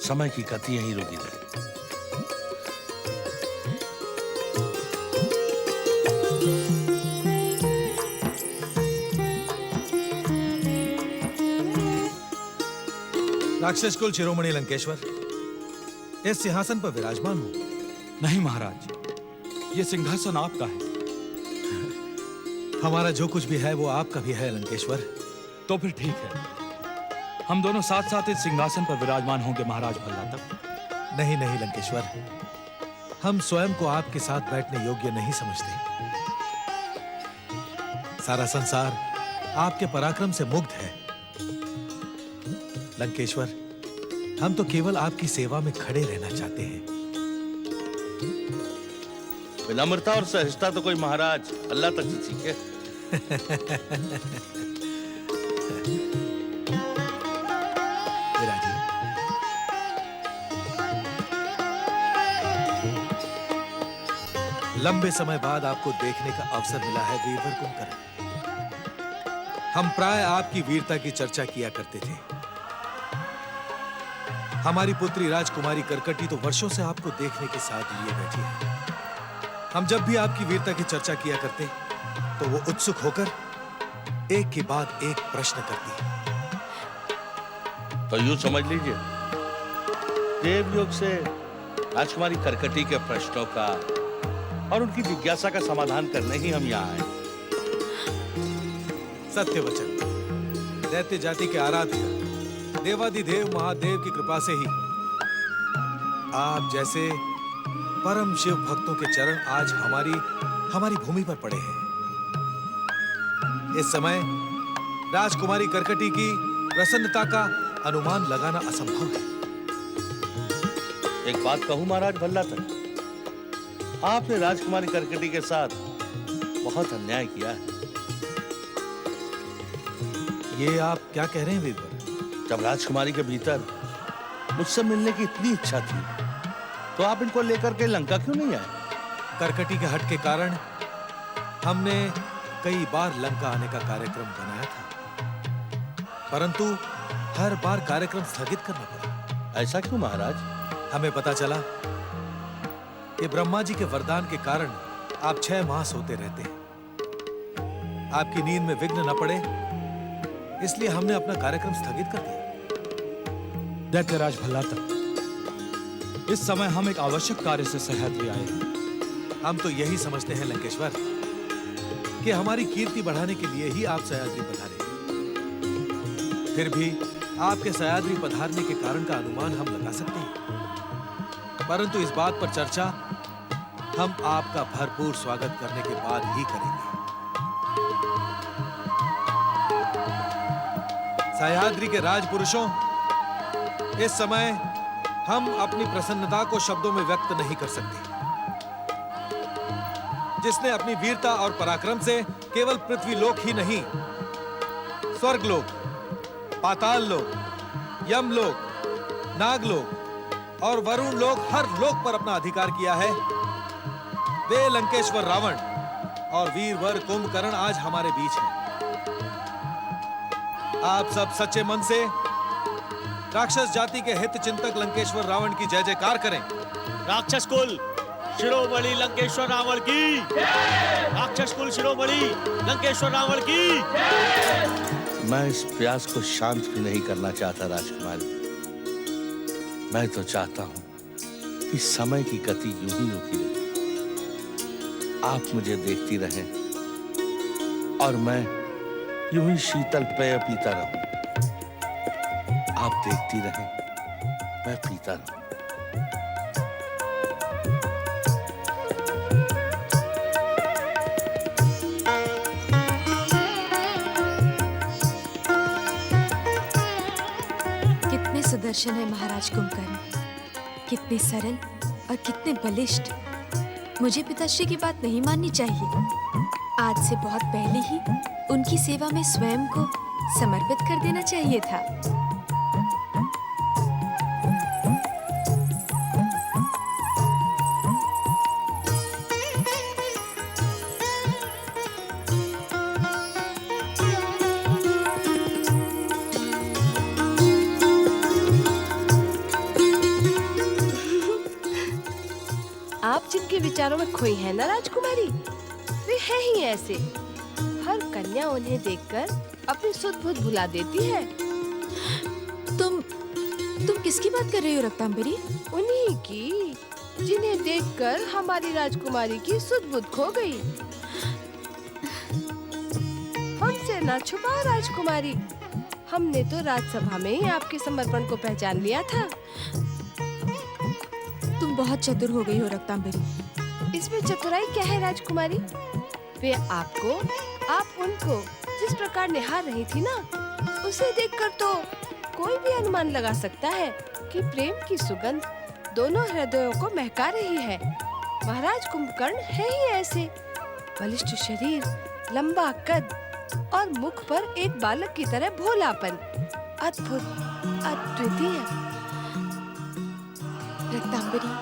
समय की गति यहीं रुकी रहे। राक्षस कुल शिरोमणि लंकेश्वर, इस सिंहासन पर विराजमान हूं। नहीं महाराज, ये सिंहासन आपका है। हमारा जो कुछ भी है वो आपका भी है लंकेश्वर। तो फिर ठीक है, हम दोनों साथ साथ इस सिंहासन पर विराजमान होंगे महाराज भल्लातक। नहीं नहीं लंकेश्वर, हम स्वयं को आपके साथ बैठने योग्य नहीं समझते। सारा संसार आपके पराक्रम से मुग्ध है लंकेश्वर। हम तो केवल आपकी सेवा में खड़े रहना चाहते हैं। विनम्रता और सहजता तो कोई महाराज अल्लाह तक से सीखे। विराजी, लंबे समय बाद आपको देखने का अवसर मिला है वीरवर कुंभकर्ण। हम प्राय आपकी वीरता की चर्चा किया करते थे। हमारी पुत्री राजकुमारी करकटी तो वर्षों से आपको देखने के साथ लिए बैठी है। हम जब भी आपकी वीरता की चर्चा किया करते तो वो उत्सुक होकर एक के बाद एक प्रश्न करती है। तो यूं समझ लीजिए, देवयोग से राजकुमारी करकटी के प्रश्नों का और उनकी जिज्ञासा का समाधान करने ही हम यहाँ आए। सत्य वचन, दैत्य जाति के आराध्य देवादिदेव महादेव की कृपा से ही आप जैसे परम शिव भक्तों के चरण आज हमारी भूमि पर पड़े हैं। इस समय राजकुमारी करकटी की प्रसन्नता का अनुमान लगाना असंभव है। एक बात कहूं महाराज भल्लातक, आपने राजकुमारी करकटी के साथ बहुत अन्याय किया है। ये आप क्या कह रहे हैं वीरवर? जब राजकुमारी के भीतर मुझसे मिलने की इतनी इच्छा थी तो आप इनको लेकर के लंका क्यों नहीं आए? करकटी के हट के कारण हमने कई बार लंका आने का कार्यक्रम बनाया था, परंतु हर बार कार्यक्रम स्थगित करना पड़ा। ऐसा क्यों महाराज? हमें पता चला कि ब्रह्मा जी के वरदान के कारण आप 6 माह सोते रहते हैं। आपकी नींद में विघ्न न पड़े इसलिए हमने अपना कार्यक्रम स्थगित कर दिया। दैत्यराज भल्लातक, इस समय हम एक आवश्यक कार्य से सह्याद्री आए हैं। हम तो यही समझते हैं लंकेश्वर कि हमारी कीर्ति बढ़ाने के लिए ही आप सह्याद्री पधारे। फिर भी आपके सह्याद्री पधारने के कारण का अनुमान हम लगा सकते हैं, परंतु इस बात पर चर्चा हम आपका भरपूर स्वागत करने के बाद ही करेंगे। सह्याद्री के राजपुरुषों, इस समय हम अपनी प्रसन्नता को शब्दों में व्यक्त नहीं कर सकते। जिसने अपनी वीरता और पराक्रम से केवल पृथ्वी लोक ही नहीं, स्वर्ग लोक, पाताल लोक, यम लोक, नाग लोक और वरुण लोक, हर लोक पर अपना अधिकार किया है, वे लंकेश्वर रावण और वीरवर कुंभकर्ण आज हमारे बीच हैं। आप सब सच्चे मन से राक्षस जाति के हित चिंतक लंकेश्वर रावण की जय जयकार करें। राक्षस कुल शिरोमणि लंकेश्वर रावण की, राक्षस कुल शिरोमणि लंकेश्वर रावण की। मैं इस प्यास को शांत भी नहीं करना चाहता राजकुमारी। मैं तो चाहता हूं कि समय की गति यूं ही रुकी रहे, आप मुझे देखती रहें और मैं यूं ही शीतल पेय पीता रहूं। आप देखती रहें, मैं पीता रहूं। कितने सुदर्शन है महाराज कुंभकर्ण, कितने सरल और कितने बलिष्ठ। मुझे पिताश्री की बात नहीं माननी चाहिए। आज से बहुत पहले ही उनकी सेवा में स्वयं को समर्पित कर देना चाहिए था। आप जिनके विचारों में खोई है ना राजकुमारी, वे है ही ऐसे। हर कन्या उन्हें देखकर अपनी सुध बुध भुला देती है। तुम किसकी बात कर रही हो रक्तांबरी? उन्हीं की, जिन्हें देखकर हमारी राजकुमारी की सुध बुध खो गई। हमसे ना छुपाओ राजकुमारी, हमने तो राजसभा में ही आपके समर्पण को पहचान लिया था। तुम बहुत चतुर हो गई हो रक्तांबरी। इसमें चतुराई क्या है राजकुमारी? वे आपको, आप उनको जिस प्रकार निहार रही थी ना, उसे देखकर तो कोई भी अनुमान लगा सकता है कि प्रेम की सुगंध दोनों हृदयों को महका रही है। महाराज कुंभकर्ण है ही ऐसे, बलिष्ठ शरीर, लंबा कद और मुख पर एक बालक की तरह भोलापन, अद्भुत, अद्वितीय। रक्तांबरी,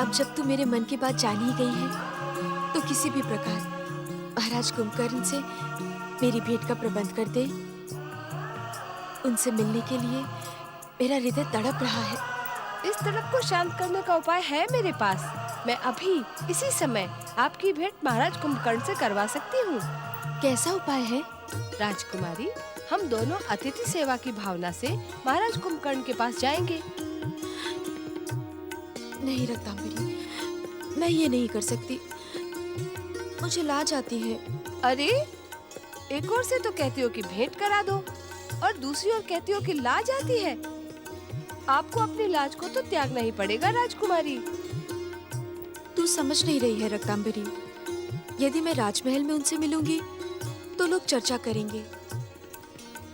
अब जब तू मेरे मन की बात जान ही गई है, तो किसी भी प्रकार महाराज कुंभकर्ण से मेरी भेंट का प्रबंध कर दे। उनसे मिलने के लिए मेरा हृदय तड़प रहा है। इस तड़प को शांत करने का उपाय है मेरे पास। मैं अभी इसी समय आपकी भेंट महाराज कुंभकर्ण से करवा सकती हूँ। कैसा उपाय है? राजकुमारी, हम दोनों अतिथि सेवा की भावना से महाराज कुंभकर्ण के पास जाएंगे। नहीं रक्तांबरी, मैं ये नहीं कर सकती, मुझे लाज आती है। अरे, एक ओर से तो कहती हो कि भेंट करा दो और दूसरी ओर कहती हो कि लाज आती है। आपको अपनी लाज को तो त्यागना ही पड़ेगा राजकुमारी। तू समझ नहीं रही है रक्तांबरी। यदि मैं राजमहल में उनसे मिलूंगी तो लोग चर्चा करेंगे।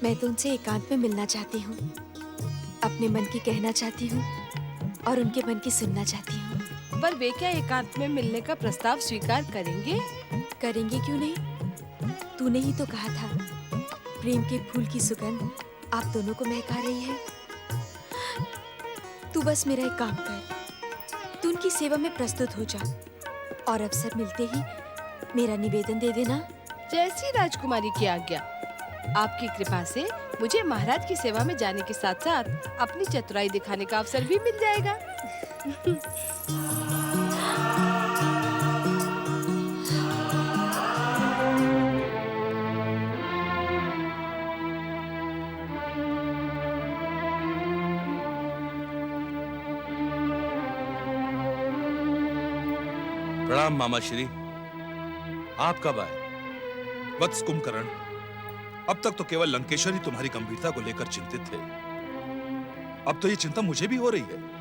मैं तो उनसे एकांत में मिलना चाहती हूँ, अपने मन की कहना चाहती हूँ और उनके मन की सुनना चाहती हूँ। पर वे क्या एकांत में मिलने का प्रस्ताव स्वीकार करेंगे? करेंगे क्यों नहीं? तूने ही तो कहा था, प्रेम के फूल की सुगंध आप दोनों को महका रही है। तू बस मेरा एक काम कर, तू उनकी सेवा में प्रस्तुत हो जा और अवसर मिलते ही मेरा निवेदन दे देना। जैसी राजकुमारी की आज्ञा। आपकी कृपा से मुझे महाराज की सेवा में जाने के साथ साथ अपनी चतुराई दिखाने का अवसर भी मिल जाएगा। प्रणाम मामा श्री। आप कब आए? वत्स कुंभकर्ण, अब तक तो केवल लंकेश्वर ही तुम्हारी गंभीरता को लेकर चिंतित थे। अब तो ये चिंता मुझे भी हो रही है।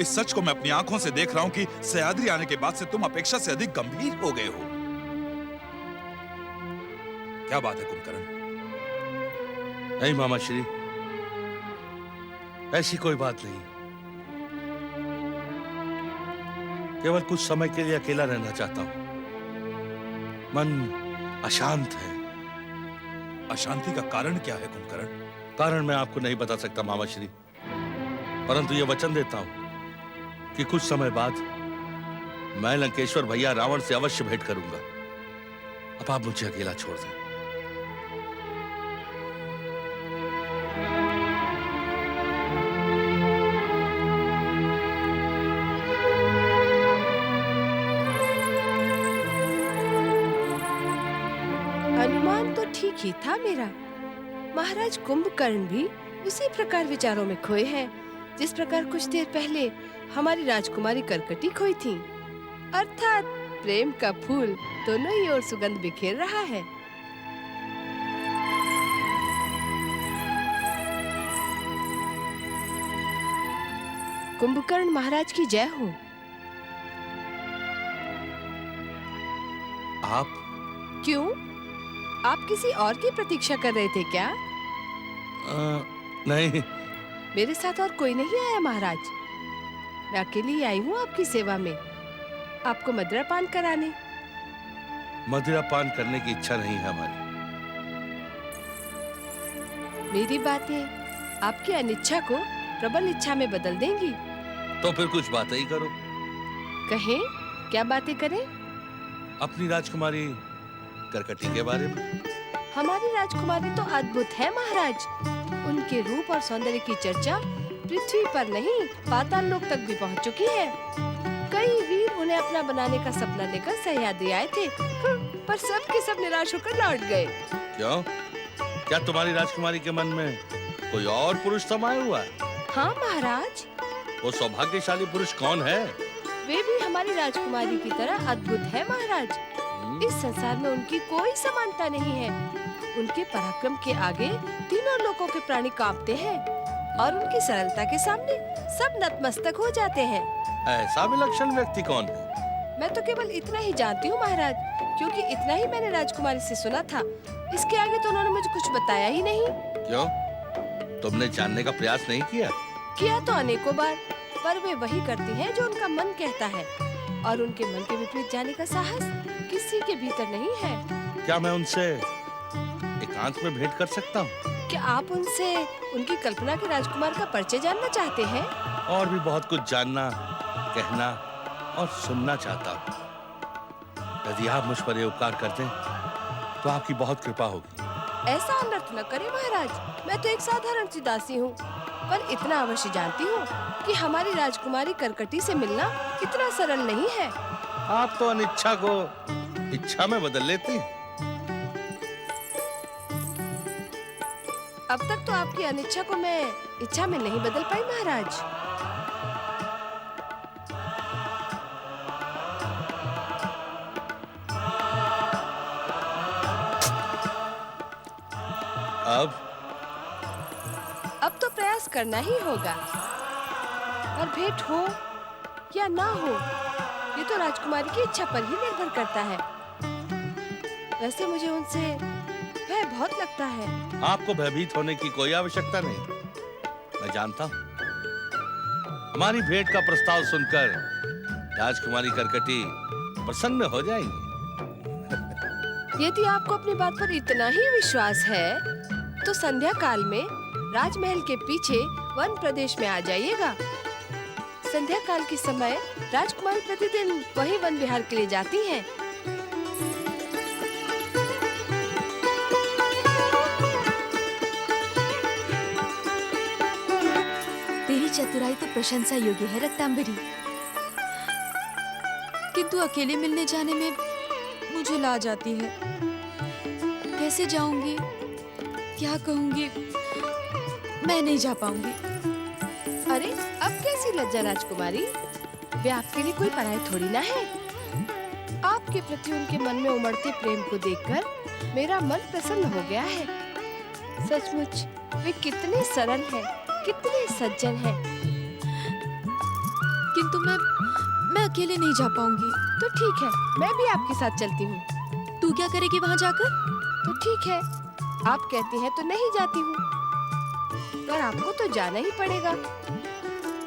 इस सच को मैं अपनी आंखों से देख रहा हूं कि सह्याद्री आने के बाद से तुम अपेक्षा से अधिक गंभीर हो गए हो। क्या बात है कुंभकर्ण? नहीं मामा श्री, ऐसी कोई बात नहीं। केवल कुछ समय के लिए अकेला रहना चाहता हूं। मन अशांत है। अशांति का कारण क्या है कुंभकर्ण? कारण मैं आपको नहीं बता सकता मामा श्री, परंतु ये वचन देता हूं कि कुछ समय बाद मैं लंकेश्वर भैया रावण से अवश्य भेंट करूंगा। अब आप मुझे अकेला छोड़ दें। अनुमान तो ठीक ही था मेरा। महाराज कुंभकर्ण भी उसी प्रकार विचारों में खोए हैं, जिस प्रकार कुछ देर पहले हमारी राजकुमारी करकटी खोई थी। अर्थात प्रेम का फूल दोनों ही ओर सुगंध बिखेर रहा है। कुंभकर्ण महाराज की जय हो। आप क्यों? आप किसी और की प्रतीक्षा कर रहे थे क्या? नहीं। मेरे साथ और कोई नहीं आया महाराज। मैं अकेली ही आई हूँ आपकी सेवा में, आपको मदिरा पान कराने। मदिरा पान करने की इच्छा नहीं है हमारी। मेरी बातें आपकी अनिच्छा को प्रबल इच्छा में बदल देंगी। तो फिर कुछ बातें ही करो। कहें, क्या बातें करें? अपनी राजकुमारी करकटी के बारे में। हमारी राजकुमारी तो अद्भुत है महाराज। उनके रूप और सौंदर्य की चर्चा पृथ्वी पर नहीं, पाताल लोक तक भी पहुंच चुकी है। कई वीर उन्हें अपना बनाने का सपना लेकर सह्याद्री आए थे, पर सब के सब निराश होकर लौट गए। क्यों? क्या तुम्हारी राजकुमारी के मन में कोई और पुरुष समाया हुआ है? हाँ महाराज। वो सौभाग्यशाली पुरुष कौन है? वे भी हमारी राजकुमारी की तरह अद्भुत है महाराज। इस संसार में उनकी कोई समानता नहीं है। उनके पराक्रम के आगे तीनों लोकों के प्राणी कांपते हैं और उनकी सरलता के सामने सब नतमस्तक हो जाते हैं। ऐसा विलक्षण व्यक्ति कौन है? मैं तो केवल इतना ही जानती हूँ महाराज, क्योंकि इतना ही मैंने राजकुमारी से सुना था। इसके आगे तो उन्होंने मुझे कुछ बताया ही नहीं। क्यों? तुमने जानने का प्रयास नहीं किया? किया तो अनेकों बार, पर वे वही करती हैं जो उनका मन कहता है, और उनके मन के विपरीत जाने का साहस किसी के भीतर नहीं है। क्या मैं उनसे एकांत में भेंट कर सकता हूँ? क्या आप उनसे उनकी कल्पना के राजकुमार का परिचय जानना चाहते हैं? और भी बहुत कुछ जानना, कहना और सुनना चाहता हूँ। यदि आप मुझ पर ये उपकार कर दें, तो आपकी बहुत कृपा होगी। ऐसा अनर्थ न करें महाराज, मैं तो एक साधारण सी दासी हूँ, पर इतना अवश्य जानती हूँ कि हमारी राजकुमारी करकटी से मिलना इतना सरल नहीं है। आप तो अनिच्छा को इच्छा में बदल लेती हैं। अब तक तो आपकी अनिच्छा को मैं इच्छा में नहीं बदल पाई महाराज। अब तो प्रयास करना ही होगा, और भेंट हो या ना हो, ये तो राजकुमारी की इच्छा पर ही निर्भर करता है। वैसे मुझे उनसे भय बहुत लगता है। आपको भयभीत होने की कोई आवश्यकता नहीं। मैं जानता हूँ हमारी भेंट का प्रस्ताव सुनकर राजकुमारी करकटी प्रसन्न हो जाएंगी। यदि आपको अपनी बात पर इतना ही विश्वास है, तो संध्या काल में राजमहल के पीछे वन प्रदेश में आ जाइएगा। संध्या काल के समय राजकुमारी प्रतिदिन वही वन विहार के लिए जाती हैं। तेरी चतुराई तो प्रशंसा योग्य है रक्तांबरी, किंतु अकेले मिलने जाने में मुझे लाज आती है। कैसे जाऊंगी, क्या कहूंगी, मैं नहीं जा पाऊंगी। अरे अब कैसी लज्जा राजकुमारी, वे आपके लिए कोई पराई थोड़ी ना है। आपके प्रति उनके मन में उमड़ते प्रेम को देखकर मेरा मन प्रसन्न हो गया है। सचमुच वे कितने सरल हैं, कितने सज्जन हैं। किंतु मैं अकेले नहीं जा पाऊंगी। तो ठीक है, मैं भी आपके साथ चलती हूँ। तू क्या करेगी वहाँ जाकर? तो ठीक है, आप कहती हैं तो नहीं जाती हूँ। पर आपको तो जाना ही पड़ेगा,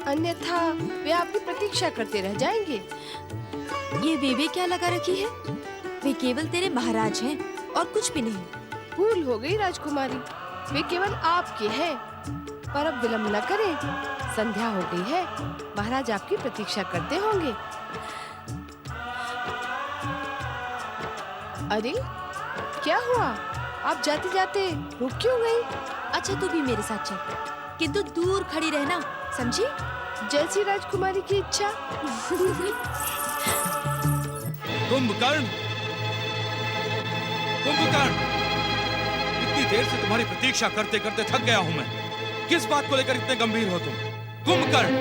अन्यथा वे आपकी प्रतीक्षा करते रह जाएंगे। ये वे क्या लगा रखी है? वे केवल तेरे महाराज हैं और कुछ भी नहीं। भूल हो गई राजकुमारी, वे केवल आपके हैं। पर अब विलंब न करें, संध्या हो गई है, महाराज आपकी प्रतीक्षा करते होंगे। अरे क्या हुआ, आप जाते जाते रुक क्यों गई? अच्छा तू भी मेरे साथ चल, किंतु दूर खड़ी रहना, समझी? जैसी राजकुमारी की इच्छा। कुंभकर्ण, कुंभकर्ण, इतनी देर से तुम्हारी प्रतीक्षा करते करते थक गया हूं मैं। किस बात को लेकर इतने गंभीर हो तुम? कुंभकर्ण,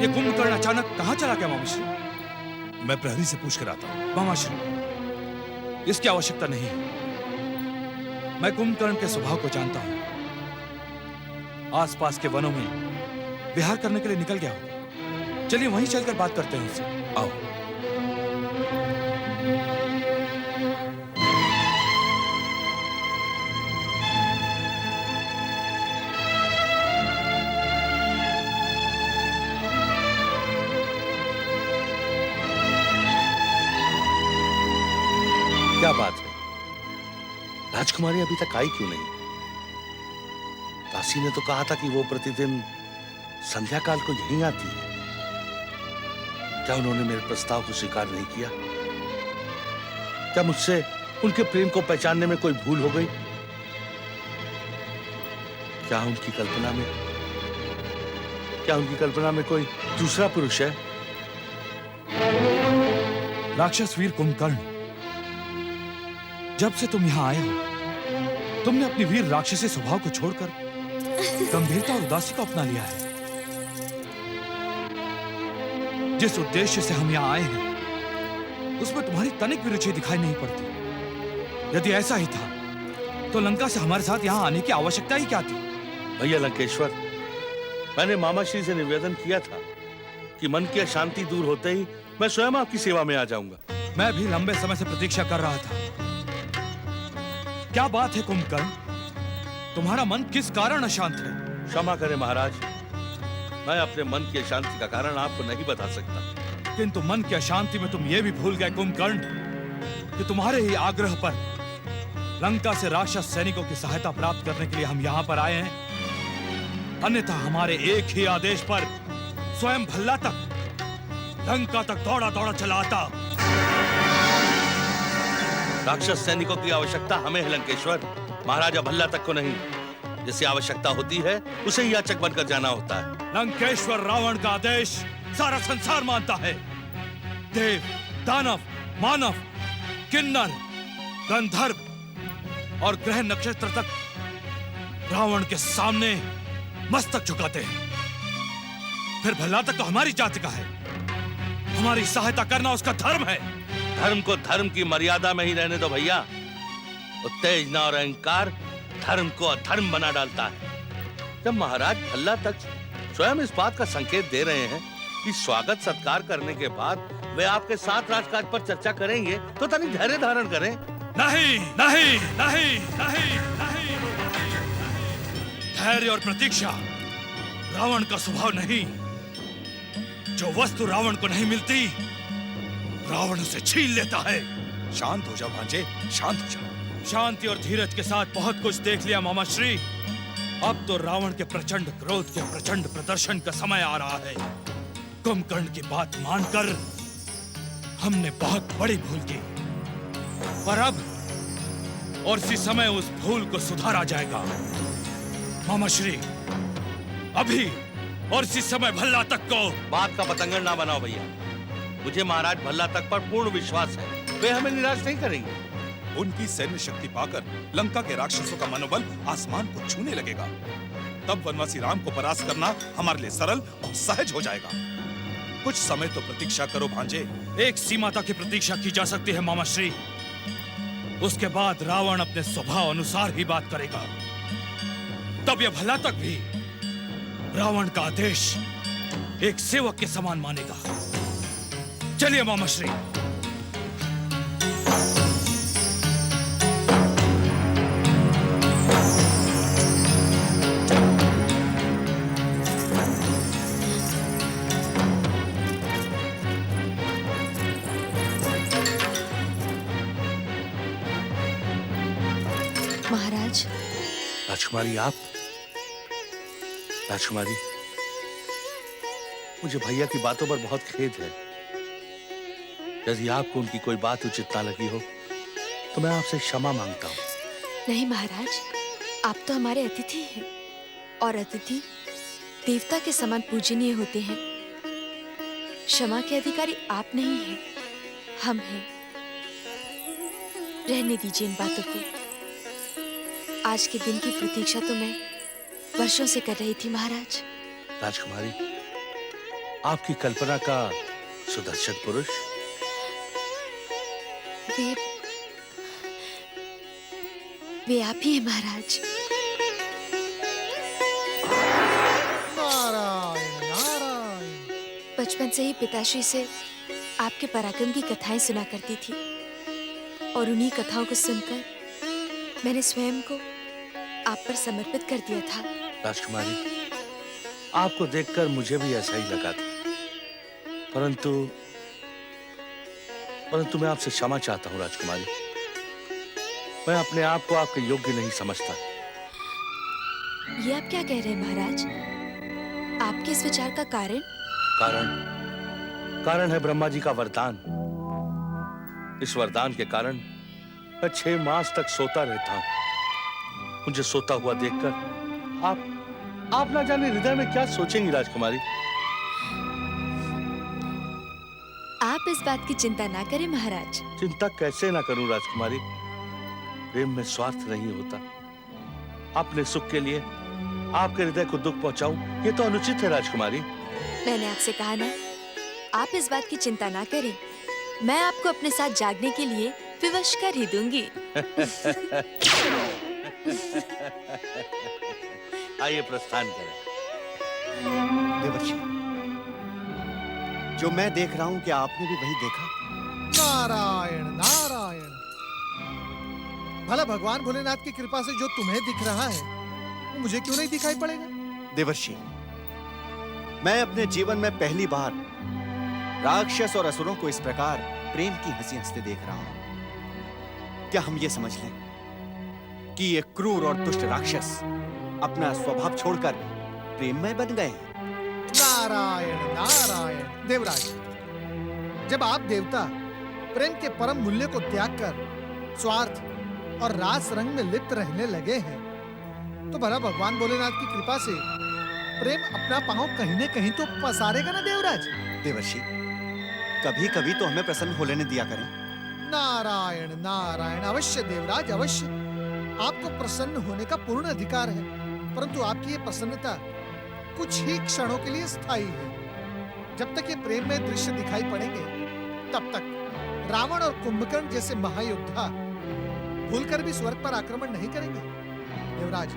ये कुंभकर्ण अचानक कहां चला गया मामाश्री? मैं प्रहरी से पूछ कर आता हूं। मामाश्री, इसकी आवश्यकता नहीं है। मैं कुंभकर्ण के स्वभाव को जानता हूं। आसपास के वनों में विहार करने के लिए निकल गया होगा। चलिए वहीं चलकर बात करते हैं उससे। आओ। क्या बात है? राजकुमारी अभी तक आई क्यों नहीं? दासी ने तो कहा था कि वो प्रतिदिन संध्या काल को यहीं आती है। क्या उन्होंने मेरे प्रस्ताव को स्वीकार नहीं किया? क्या मुझसे उनके प्रेम को पहचानने में कोई भूल हो गई? क्या उनकी कल्पना में कोई दूसरा पुरुष है? राक्षस वीर कुंभकर्ण, जब से तुम यहां आए हो, तुमने अपनी वीर राक्षसी स्वभाव को छोड़कर गंभीरता और उदासी को अपना लिया है। जिस उद्देश्य से हम यहां आए हैं, उसमें तुम्हारी तनिक भी रुचि दिखाई नहीं पड़ती। यदि ऐसा ही था, तो लंका से हमारे साथ यहां आने की आवश्यकता ही क्या थी? भैया लंकेश्वर, मैंने मामाश्री से निवेदन किया था कि मन की अशांति दूर होते ही मैं स्वयं आपकी सेवा में आ जाऊंगा। मैं भी लंबे समय से प्रतीक्षा कर रहा था। क्या बात है कुंभकर्ण, तुम्हारा मन किस कारण अशांत है? क्षमा करें महाराज, मैं अपने मन की अशांति का कारण आपको नहीं बता सकता। किंतु मन की अशांति में तुम ये भी भूल गए कुंभकर्ण कि तुम्हारे ही आग्रह पर लंका से राक्षस सैनिकों की सहायता प्राप्त करने के लिए हम यहाँ पर आए हैं। अन्यथा हमारे एक ही आदेश पर स्वयं भल्ला तक लंका तक दौड़ा दौड़ा चला आता। राक्षस सैनिकों की आवश्यकता हमें है लंकेश्वर, महाराजा भल्ला तक को नहीं। जिसे आवश्यकता होती है उसे ही याचक बनकर जाना होता है। लंकेश्वर रावण का आदेश सारा संसार मानता है। देव, दानव, मानव, किन्नर, गंधर्व और ग्रह नक्षत्र तक रावण के सामने मस्तक झुकाते हैं। फिर भल्ला तक तो हमारी जाति का है। हमारी सहायता करना उसका धर्म है। धर्म को धर्म की मर्यादा में ही रहने दो भैया। उत्तेजना और अहंकार धर्म को अधर्म बना डालता है। जब महाराज भल्ला तक स्वयं इस बात का संकेत दे रहे हैं कि स्वागत सत्कार करने के बाद वे आपके साथ राजकाज पर चर्चा करेंगे, तो तनिक धैर्य धारण करें। नहीं, नहीं, नहीं, नहीं, नहीं। धैर्य और प्रतीक्षा रावण का स्वभाव नहीं। जो वस्तु रावण को नहीं मिलती, रावण उसे छीन लेता है। शांत हो जाओ भांजे, शांत हो जाओ। शांति और धीरज के साथ बहुत कुछ देख लिया मामाश्री। अब तो रावण के प्रचंड क्रोध के प्रचंड प्रदर्शन का समय आ रहा है। कुंभकर्ण की बात मानकर हमने बहुत बड़ी भूल की, पर अब और इसी समय उस भूल को सुधारा जाएगा। मामाश्री, अभी और इसी समय भल्ला तक को बात का पतंगड़ ना बनाओ भैया। मुझे महाराज भल्ला तक पर पूर्ण विश्वास है, वे हमें निराश नहीं करेंगे। उनकी सैन्य शक्ति पाकर लंका के राक्षसों का मनोबल आसमान को छूने लगेगा। तब वनवासी राम को परास्त करना हमारे लिए सरल और सहज हो जाएगा। कुछ समय तो प्रतीक्षा करो भांजे। एक सीमा तक की प्रतीक्षा की जा सकती है मामाश्री। उसके बाद रावण अपने स्वभाव अनुसार ही बात करेगा। तब यह भल्ला तक भी रावण का आदेश एक सेवक के समान मानेगा। चलिए मामाश्री। महाराज। राजकुमारी आप? राजकुमारी, मुझे भैया की बातों पर बहुत खेद है। यदि आपको उनकी कोई बात उचित ना लगी हो तो मैं आपसे क्षमा मांगता हूँ। नहीं महाराज, आप तो हमारे अतिथि हैं और अतिथि देवता के समान पूजनीय होते हैं। क्षमा के अधिकारी आप नहीं हैं, हम हैं। रहने दीजिए इन बातों को। आज के दिन की प्रतीक्षा तो मैं वर्षों से कर रही थी महाराज। राजकुमारी, आपकी कल्पना का सुदर्शन पुरुष वे आप ही हैं महाराज। नारायण नारायण। बचपन से ही पिताश्री से आपके पराक्रम की कथाएं सुना करती थी और उन्हीं कथाओं को सुनकर मैंने स्वयं को आप पर समर्पित कर दिया था। राजकुमारी, आपको देखकर मुझे भी ऐसा ही लगा था, परंतु मैं आपसे क्षमा चाहता हूँ राजकुमारी। मैं अपने आप को आपके योग्य नहीं समझता। ये आप क्या कह रहे हैं महाराज? आपके इस विचार का कारण? कारण है ब्रह्मा जी का वरदान। इस वरदान के कारण मैं 6 मास तक सोता रहता हूँ। मुझे सोता हुआ देखकर आप ना जाने हृदय में क्या सोचेंगी राजकुमारी। आप इस बात की चिंता ना करें महाराज। चिंता कैसे ना करूं राजकुमारी? प्रेम में स्वार्थ नहीं होता। अपने सुख के लिए आपके हृदय को दुख पहुंचाऊं, ये तो अनुचित है राजकुमारी। मैंने आपसे कहा ना, आप इस बात की चिंता ना करें। मैं आपको अपने साथ जागने के लिए विवश कर ही दूंगी। आइए प्रस्थान करें। देवर्षि, जो मैं देख रहा हूं, क्या आपने भी वही देखा? नारायण नारायण। भला भगवान भोलेनाथ की कृपा से जो तुम्हें दिख रहा है वो मुझे क्यों नहीं दिखाई पड़ेगा? देवर्षि, मैं अपने जीवन में पहली बार राक्षस और असुरों को इस प्रकार प्रेम की हंसी हंसते देख रहा हूं। क्या हम ये समझ लें कि ये क्रूर और दुष्ट राक्षस अपना स्वभाव छोड़कर प्रेममय बन गए हैं? नारायण नारायण। देवराज, जब आप देवता प्रेम के परम मूल्य को त्याग कर स्वार्थ और रास रंग में लिप्त रहने लगे हैं, तो भला भगवान भोलेनाथ की कृपा से प्रेम अपना पांव कहीं न कहीं तो पसारेगा ना देवराज? देवर्षि, कभी कभी तो हमें प्रसन्न हो लेने दिया करें। नारायण नारायण। अवश्य देवराज, अवश्य। आपको प्रसन्न होने का पूर्ण अधिकार है, परंतु आपकी ये प्रसन्नता कुछ ही क्षणों के लिए स्थायी है। जब तक ये प्रेम में दृश्य दिखाई पड़ेंगे, तब तक रावण और कुंभकर्ण जैसे महायोद्धा भूलकर भी स्वर्ग पर आक्रमण नहीं करेंगे। देवराज,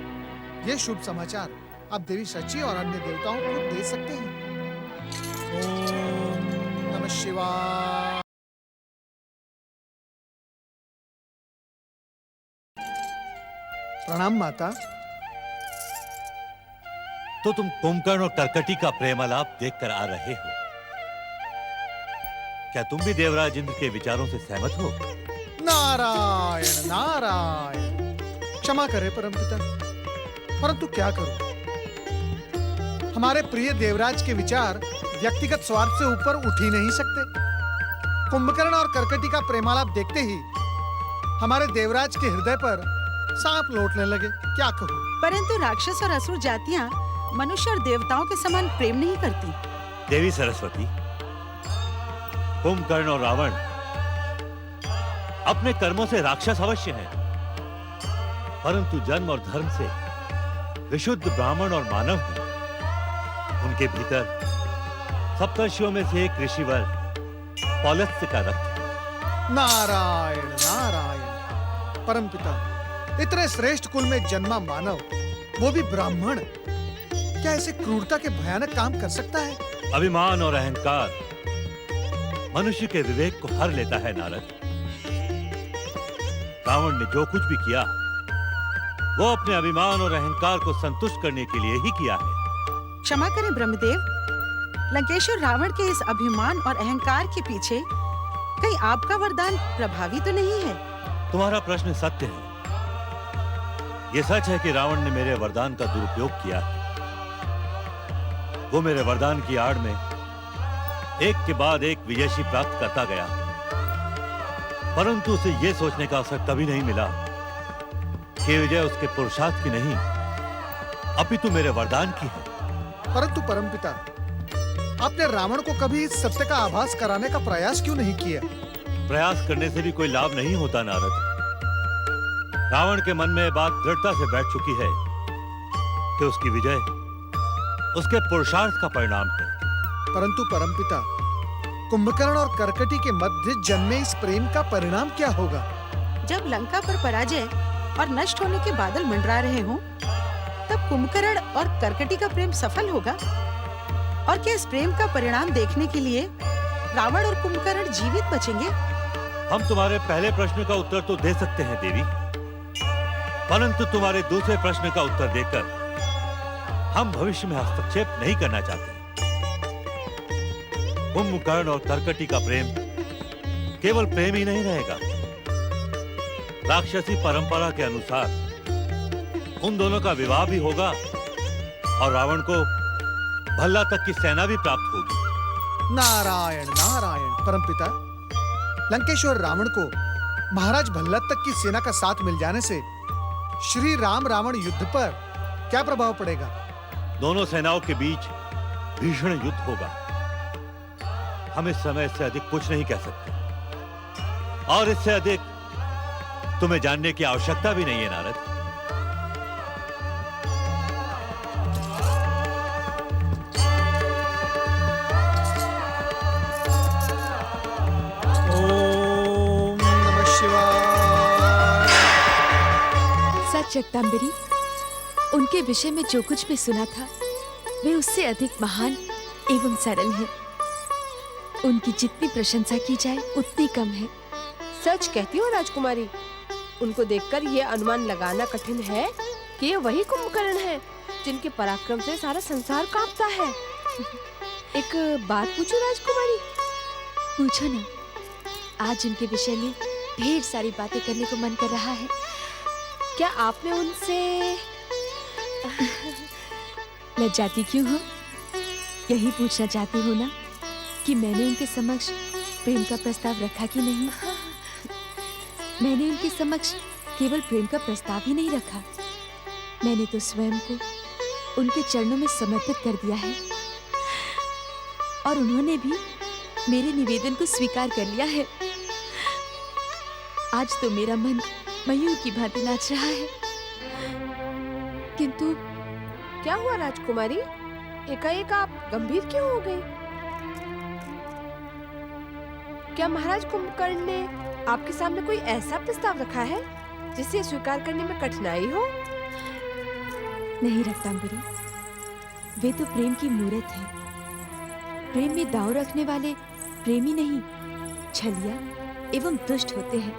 ये शुभ समाचार आप देवी शची और अन्य देवताओं को दे सकते हैं। ओम नमः शिवाय। प्रणाम माता। तो तुम कुंभकर्ण और कर्कटी का प्रेमालाप देखकर आ रहे हो। क्या तुम भी देवराज इंद्र के विचारों से सहमत हो? नारायण नारायण। क्षमा करे परमपिता, परंतु क्या करूं? हमारे प्रिय देवराज के विचार व्यक्तिगत स्वार्थ से ऊपर उठ ही नहीं सकते। कुंभकर्ण और कर्कटी का प्रेमालाप देखते ही हमारे देवराज के हृदय पर सांप लौटने लगे। क्या करूं? परंतु राक्षस और असुर जातियां मनुष्य और देवताओं के समान प्रेम नहीं करती। देवी सरस्वती, कुंभकर्ण और रावण अपने कर्मों से राक्षस अवश्य हैं, परंतु जन्म और धर्म से विशुद्ध ब्राह्मण और मानव हैं। उनके भीतर सप्तर्षियों में से एक ऋषिवर पौलस्त्य का रक्त है। नारायण नारायण। परमपिता, इतने श्रेष्ठ कुल में जन्मा मानव, वो भी ब्राह्मण, क्या ऐसे क्रूरता के भयानक काम कर सकता है? अभिमान और अहंकार मनुष्य के विवेक को हर लेता है नारद। रावण ने जो कुछ भी किया वो अपने अभिमान और अहंकार को संतुष्ट करने के लिए ही किया है। क्षमा करें ब्रह्मदेव, लंकेश्वर रावण के इस अभिमान और अहंकार के पीछे कहीं आपका वरदान प्रभावी तो नहीं है? तुम्हारा प्रश्न सत्य है, ये सच है कि रावण ने मेरे वरदान का दुरुपयोग किया है। वो मेरे वरदान की आड़ में एक के बाद एक विजयशी प्राप्त करता गया, परंतु उसे यह सोचने का अवसर कभी नहीं मिला कि विजय उसके पुरुषार्थ की नहीं अपितु मेरे वरदान की है। परंतु परमपिता, आपने रावण को कभी इस सत्य का आभास कराने का प्रयास क्यों नहीं किया? प्रयास करने से भी कोई लाभ नहीं होता नारद। रावण के मन में बात दृढ़ता से बैठ चुकी है कि उसकी विजय उसके पुरुषार्थ का परिणाम है। परंतु परमपिता, कुंभकर्ण और कर्कटी के मध्य जन्मे इस प्रेम का परिणाम क्या होगा? जब लंका पर पराजय और नष्ट होने के बादल मंडरा रहे हों, तब कुंभकर्ण और कर्कटी का प्रेम सफल होगा। और क्या इस प्रेम का परिणाम देखने के लिए रावण और कुंभकर्ण जीवित बचेंगे? हम तुम्हारे पहले प्रश्न का उत्तर तो दे सकते हैं देवी, परंतु तुम्हारे दूसरे प्रश्न का उत्तर देकर हम भविष्य में हस्तक्षेप नहीं करना चाहते। कुंभकर्ण और कर्कटी का प्रेम केवल प्रेम ही नहीं रहेगा। राक्षसी परंपरा के अनुसार उन दोनों का विवाह भी होगा और रावण को भल्ला तक की सेना भी प्राप्त होगी। नारायण नारायण। परमपिता, लंकेश्वर रावण को महाराज भल्लत तक की सेना का साथ मिल जाने से श्री राम रावण युद्ध पर क्या प्रभाव पड़ेगा? दोनों सेनाओं के बीच भीषण युद्ध होगा। हम इस समय इससे अधिक कुछ नहीं कह सकते, और इससे अधिक तुम्हें जानने की आवश्यकता भी नहीं है नारद। ओम नमः शिवाय। सच जगदम्बरी, उनके विषय में जो कुछ भी सुना था वे उससे अधिक महान एवं सरल हैं। उनकी जितनी प्रशंसा की जाए उतनी कम है। सच कहती हो राजकुमारी, उनको देखकर ये अनुमान लगाना कठिन है कि ये वही कुंभकर्ण है जिनके पराक्रम से सारा संसार कांपता है। एक बात पूछूं राजकुमारी? पूछो ना। आज उनके विषय में ढेर सारी बातें करने को मन कर रहा है। क्या आपने उनसे लज्जाती क्यों हो? यही पूछना चाहती हो ना कि मैंने उनके समक्ष प्रेम का प्रस्ताव रखा कि नहीं? मैंने उनके समक्ष केवल प्रेम का प्रस्ताव ही नहीं रखा, मैंने तो स्वयं को उनके चरणों में समर्पित कर दिया है, और उन्होंने भी मेरे निवेदन को स्वीकार कर लिया है। आज तो मेरा मन मयूर की भांति नाच रहा है। किंतु क्या हुआ राजकुमारी? एकाएक आप गंभीर क्यों हो गई? क्या महाराज कुंभकर्ण ने आपके सामने कोई ऐसा प्रस्ताव रखा है जिसे स्वीकार करने में कठिनाई हो? नहीं रक्तांबरी, वे तो प्रेम की मूर्त है। प्रेम में दांव रखने वाले प्रेमी नहीं, छलिया एवं दुष्ट होते हैं।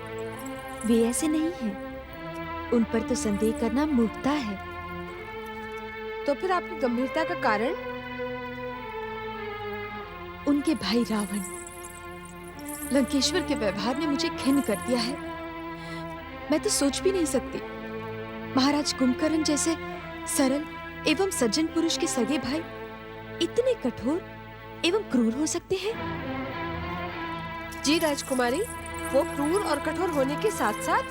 वे ऐसे नहीं हैं। उन पर तो संदेह करना मूर्खता है। तो फिर आपकी गंभीरता का कारण? उनके भाई रावण, लंकेश्वर के व्यवहार ने मुझे खिन्न कर दिया है। मैं तो सोच भी नहीं सकती महाराज कुंभकर्ण जैसे सरल एवं सज्जन पुरुष के सगे भाई इतने कठोर एवं क्रूर हो सकते हैं। जी राजकुमारी, वो क्रूर और कठोर होने के साथ साथ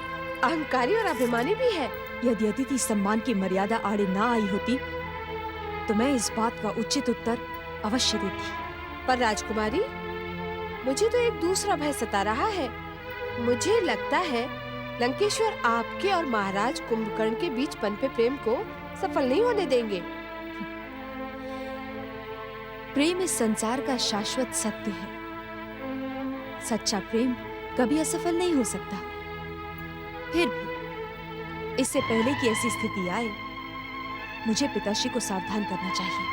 अहंकारी और अभिमानी भी है। यदि अतिथि सम्मान की मर्यादा आड़े ना आई होती तो मैं इस बात का उचित उत्तर अवश्य देती। पर राजकुमारी, मुझे तो एक दूसरा भय सता रहा है। मुझे लगता है लंकेश्वर आपके और महाराज कुंभकर्ण के बीच पनपे प्रेम को सफल नहीं होने देंगे। प्रेम इस संसार का शाश्वत सत्य है। सच्चा प्रेम कभी असफल नहीं हो सकता। फिर भी इससे पहले कि ऐसी स्थिति आए, मुझे पिताश्री को सावधान करना चाहिए।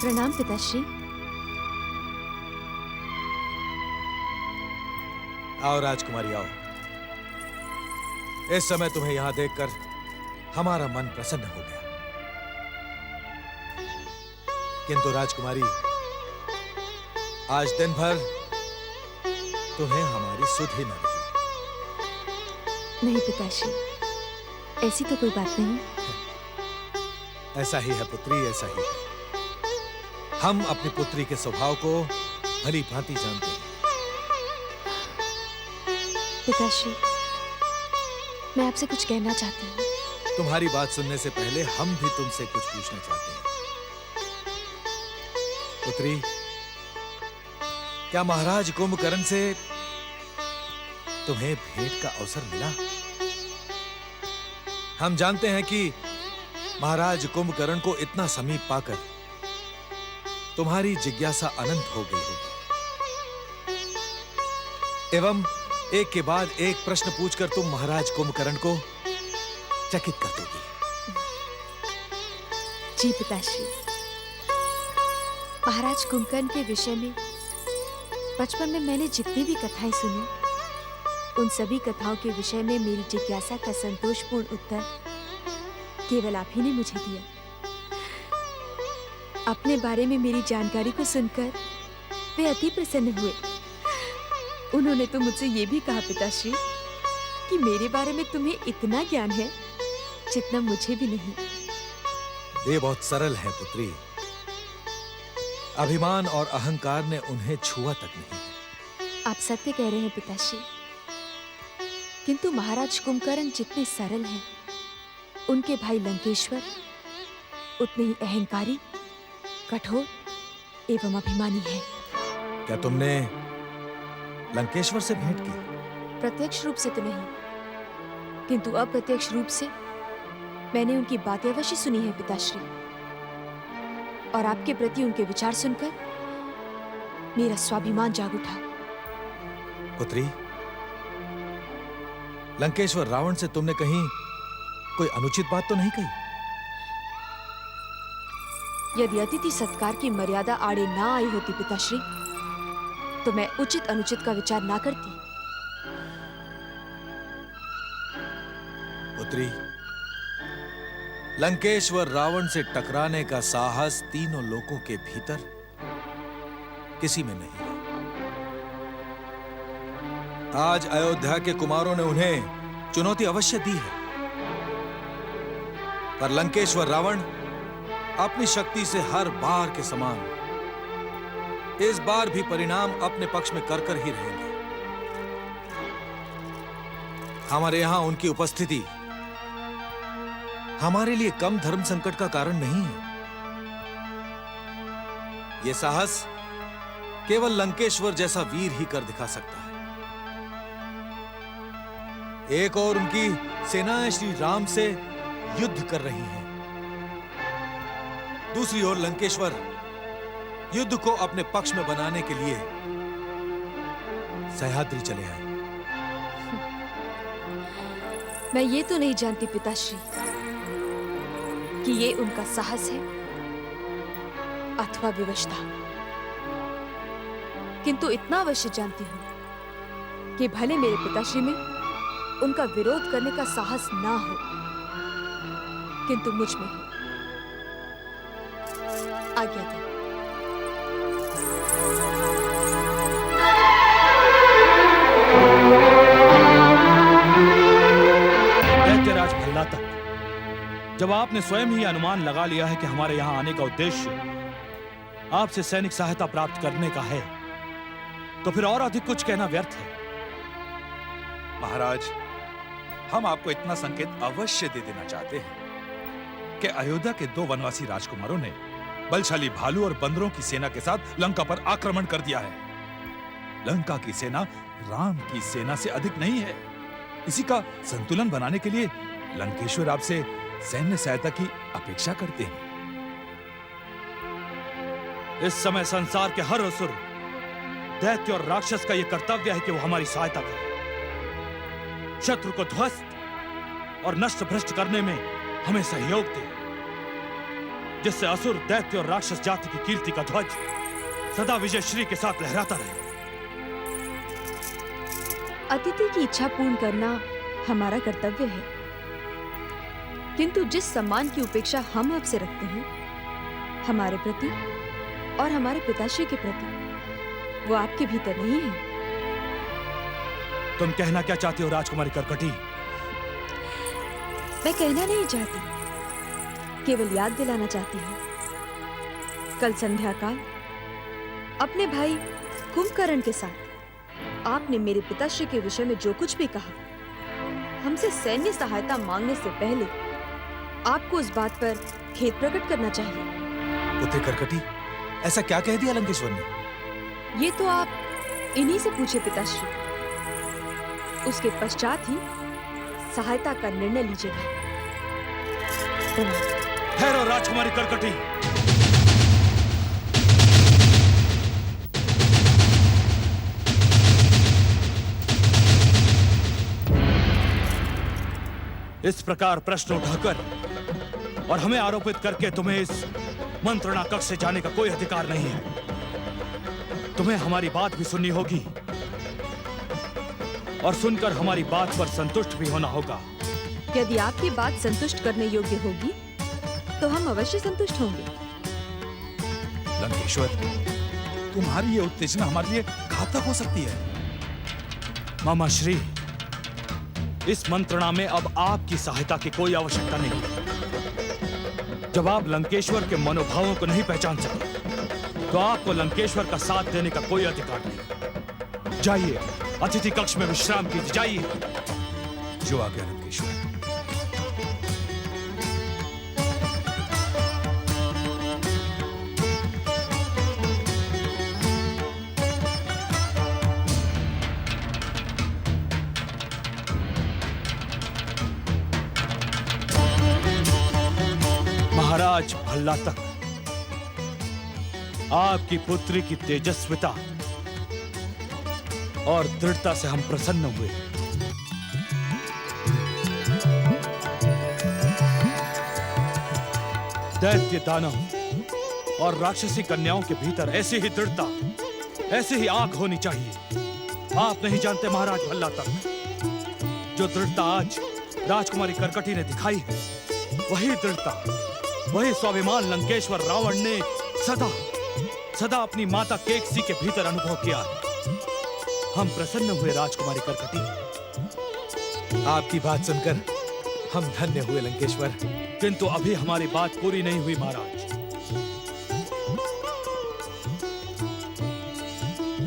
प्रणाम पिताश्री। आओ राजकुमारी आओ। इस समय तुम्हें यहां देखकर हमारा मन प्रसन्न हो गया। किंतु राजकुमारी, आज दिन भर तुम्हें हमारी सुध ही न रही। नहीं पिताश्री, ऐसी तो कोई बात नहीं। ऐसा ही है पुत्री, ऐसा ही है। हम अपनी पुत्री के स्वभाव को भली भांति जानते हैं। पिताश्री, मैं आपसे कुछ कहना चाहती हूँ। तुम्हारी बात सुनने से पहले हम भी तुमसे कुछ पूछना चाहते हैं। पुत्री, क्या महाराज कुंभकर्ण से तुम्हें भेंट का अवसर मिला? हम जानते हैं कि महाराज कुंभकर्ण को इतना समीप पाकर तुम्हारी जिज्ञासा अनंत हो गई होगी, एवं एक के बाद एक प्रश्न पूछकर तुम महाराज कुंभकर्ण को चकित कर दोगी। जी पिताश्री, महाराज कुंभकर्ण के विषय में बचपन में मैंने जितनी भी कथाएं सुनी, उन सभी कथाओं के विषय में मेरी जिज्ञासा का संतोषपूर्ण उत्तर केवल आप ही ने मुझे दिया। अपने बारे में मेरी जानकारी को सुनकर वे अति प्रसन्न हुए। उन्होंने तो मुझसे ये भी कहा पिताश्री कि मेरे बारे में तुम्हें इतना ज्ञान है जितना मुझे भी नहीं। ये बहुत सरल है पुत्री। अभिमान और अहंकार ने उन्हें छुआ तक नहीं। आप सत्य कह रहे हैं पिताश्री, किंतु महाराज कुंभकर्ण जितने सरल हैं, उनके भाई लंकेश्वर उतने ही अहंकारी, कठोर एवं अभिमानी हैं। क्या तुमने लंकेश्वर से भेंट की? प्रत्यक्ष रूप से तो नहीं, किंतु अप्रत्यक्ष रूप से मैंने उनकी बातें अवश्य सुनी है पिताश्री, और आपके प्रति उनके विचार सुनकर मेरा स्वाभिमान जाग उठा। पुत्री, लंकेश्वर रावण से तुमने कहीं कोई अनुचित बात तो नहीं कही? यदि अतिथि सत्कार की मर्यादा आड़े ना आई होती पिताश्री, तो मैं उचित अनुचित का विचार ना करती। पुत्री, लंकेश्वर रावण से टकराने का साहस तीनों लोकों के भीतर किसी में नहीं है। आज अयोध्या के कुमारों ने उन्हें चुनौती अवश्य दी है, पर लंकेश्वर रावण अपनी शक्ति से हर बार के समान इस बार भी परिणाम अपने पक्ष में कर ही रहेंगे। हमारे यहां उनकी उपस्थिति हमारे लिए कम धर्म संकट का कारण नहीं है। यह साहस केवल लंकेश्वर जैसा वीर ही कर दिखा सकता है। एक और उनकी सेनाएं श्री राम से युद्ध कर रही हैं, दूसरी ओर लंकेश्वर युद्ध को अपने पक्ष में बनाने के लिए सह्याद्री चले आए। मैं ये तो नहीं जानती पिताश्री कि ये उनका साहस है अथवा विवशता, किंतु इतना अवश्य जानती हूं कि भले मेरे पिताश्री में उनका विरोध करने का साहस ना हो, किंतु मुझ में है। आज्ञा दें। दैत्यराज भल्ला तक, जब आपने स्वयं ही अनुमान लगा लिया है कि हमारे यहां आने का उद्देश्य आपसे सैनिक सहायता प्राप्त करने का है, तो फिर और अधिक कुछ कहना व्यर्थ है। महाराज, हम आपको इतना संकेत अवश्य दे देना चाहते हैं कि अयोध्या के 2 वनवासी राजकुमारों ने बलशाली भालू और बंदरों की सेना के साथ लंका पर आक्रमण कर दिया है। लंका की सेना राम की सेना से अधिक नहीं है। इसी का संतुलन बनाने के लिए लंकेश्वर आपसे सैन्य सहायता की अपेक्षा करते हैं। इस समय संसार के हर असुर, दैत्य और राक्षस का यह कर्तव्य है कि वो हमारी सहायता करे, शत्रु को ध्वस्त और नष्ट भ्रष्ट करने में हमें सहयोग दे, जिससे असुर, दैत्य और राक्षस जाति की कीर्ति का ध्वज सदा विजय श्री के साथ लहराता रहे। अतिथि की इच्छा पूर्ण करना हमारा कर्तव्य है, किंतु जिस सम्मान की उपेक्षा हम आपसे रखते हैं, हमारे प्रति और हमारे पिताश्री के प्रति वो आपके भीतर नहीं है। तुम कहना क्या चाहती हो राजकुमारी करकटी? मैं कहना नहीं चाहती, केवल याद दिलाना चाहती हूँ। कल संध्या काल अपने भाई कुंभकर्ण के साथ आपने मेरे पिताश्री के विषय में जो कुछ भी कहा, हमसे सैन्य सहायता मांगने से पहले आपको उस बात पर खेद प्रकट करना चाहिए। पुत्री करकटी, ऐसा क्या कह दिया लंकेश्वर ने? ये तो आप इन्हीं से पूछे पिताश्री, उसके पश्चात ही सहायता का निर्णय लीजिएगा। ठहरो राजकुमारी करकटी। इस प्रकार प्रश्न उठाकर और हमें आरोपित करके तुम्हें इस मंत्रणा कक्ष से जाने का कोई अधिकार नहीं है। तुम्हें हमारी बात भी सुननी होगी और सुनकर हमारी बात पर संतुष्ट भी होना होगा। यदि आपकी बात संतुष्ट करने योग्य होगी तो हम अवश्य संतुष्ट होंगे। लंकेश्वर, तुम्हारी ये उत्तेजना हमारे लिए घातक हो सकती है। मामा श्री, इस मंत्रणा में अब आपकी सहायता की कोई आवश्यकता नहीं है। जब आप लंकेश्वर के मनोभावों को नहीं पहचान सके तो आपको लंकेश्वर का साथ देने का कोई अधिकार नहीं। जाइए, अतिथि कक्ष में विश्राम कीजिए। जाइए। जो आ गया लंकेश्वर। महाराज भल्ला तक आपकी पुत्री की तेजस्विता और दृढ़ता से हम प्रसन्न हुए। दैत्य दानव और राक्षसी कन्याओं के भीतर ऐसी ही दृढ़ता, ऐसी ही आंख होनी चाहिए। आप नहीं जानते महाराज भल्ला तक, जो दृढ़ता आज राजकुमारी करकटी ने दिखाई है, वही दृढ़ता, वही स्वाभिमान लंकेश्वर रावण ने सदा सदा अपनी माता केकसी के भीतर अनुभव किया है। हम प्रसन्न हुए राजकुमारी करकटी। आपकी बात सुनकर हम धन्य हुए लंकेश्वर। किंतु अभी हमारी बात पूरी नहीं हुई महाराज।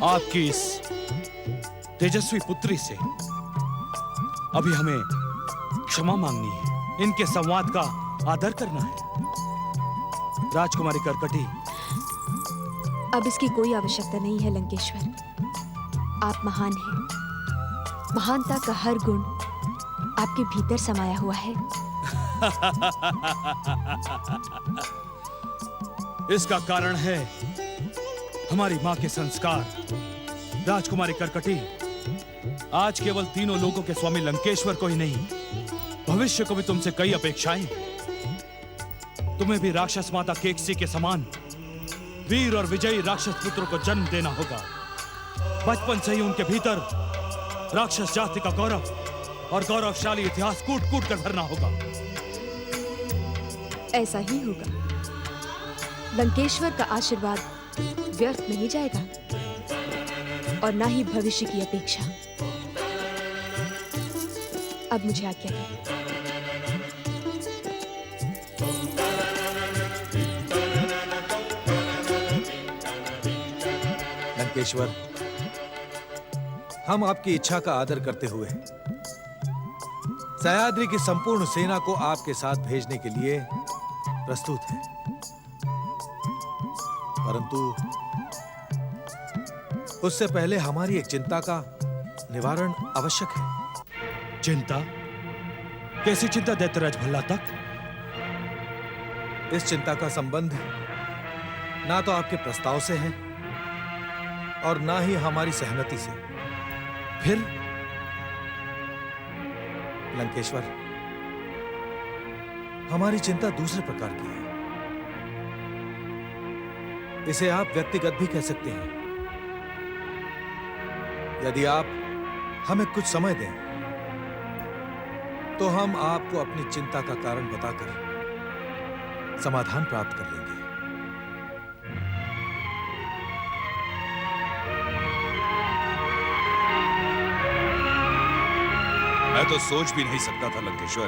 आपकी इस तेजस्वी पुत्री से अभी हमें क्षमा मांगनी है। इनके संवाद का आदर करना है। राजकुमारी करकटी, अब इसकी कोई आवश्यकता नहीं है लंकेश्वर। आप महान हैं। महानता का हर गुण आपके भीतर समाया हुआ है। इसका कारण है हमारी मां के संस्कार। राजकुमारी करकटी, आज केवल तीनों लोगों के स्वामी लंकेश्वर को ही नहीं, भविष्य को भी तुमसे कई अपेक्षाएं। तुम्हें भी राक्षस माता केकसी के समान वीर और विजयी राक्षस पुत्रों को जन्म देना होगा। बचपन से ही उनके भीतर राक्षस जाति का गौरव और गौरवशाली इतिहास कूट कूट कर भरना होगा। ऐसा ही होगा। लंकेश्वर का आशीर्वाद व्यर्थ नहीं जाएगा और ना ही भविष्य की अपेक्षा। अब मुझे आज्ञा दें। लंकेश्वर, हम आपकी इच्छा का आदर करते हुए सह्याद्री की संपूर्ण सेना को आपके साथ भेजने के लिए प्रस्तुत हैं। परंतु उससे पहले हमारी एक चिंता का निवारण आवश्यक है। चिंता? कैसी चिंता दैत्यराज भल्ला तक? इस चिंता का संबंध ना तो आपके प्रस्ताव से है और ना ही हमारी सहमति से। फिर? लंकेश्वर, हमारी चिंता दूसरे प्रकार की है। इसे आप व्यक्तिगत भी कह सकते हैं। यदि आप हमें कुछ समय दें तो हम आपको अपनी चिंता का कारण बताकर समाधान प्राप्त कर लेंगे। मैं तो सोच भी नहीं सकता था लंकेश्वर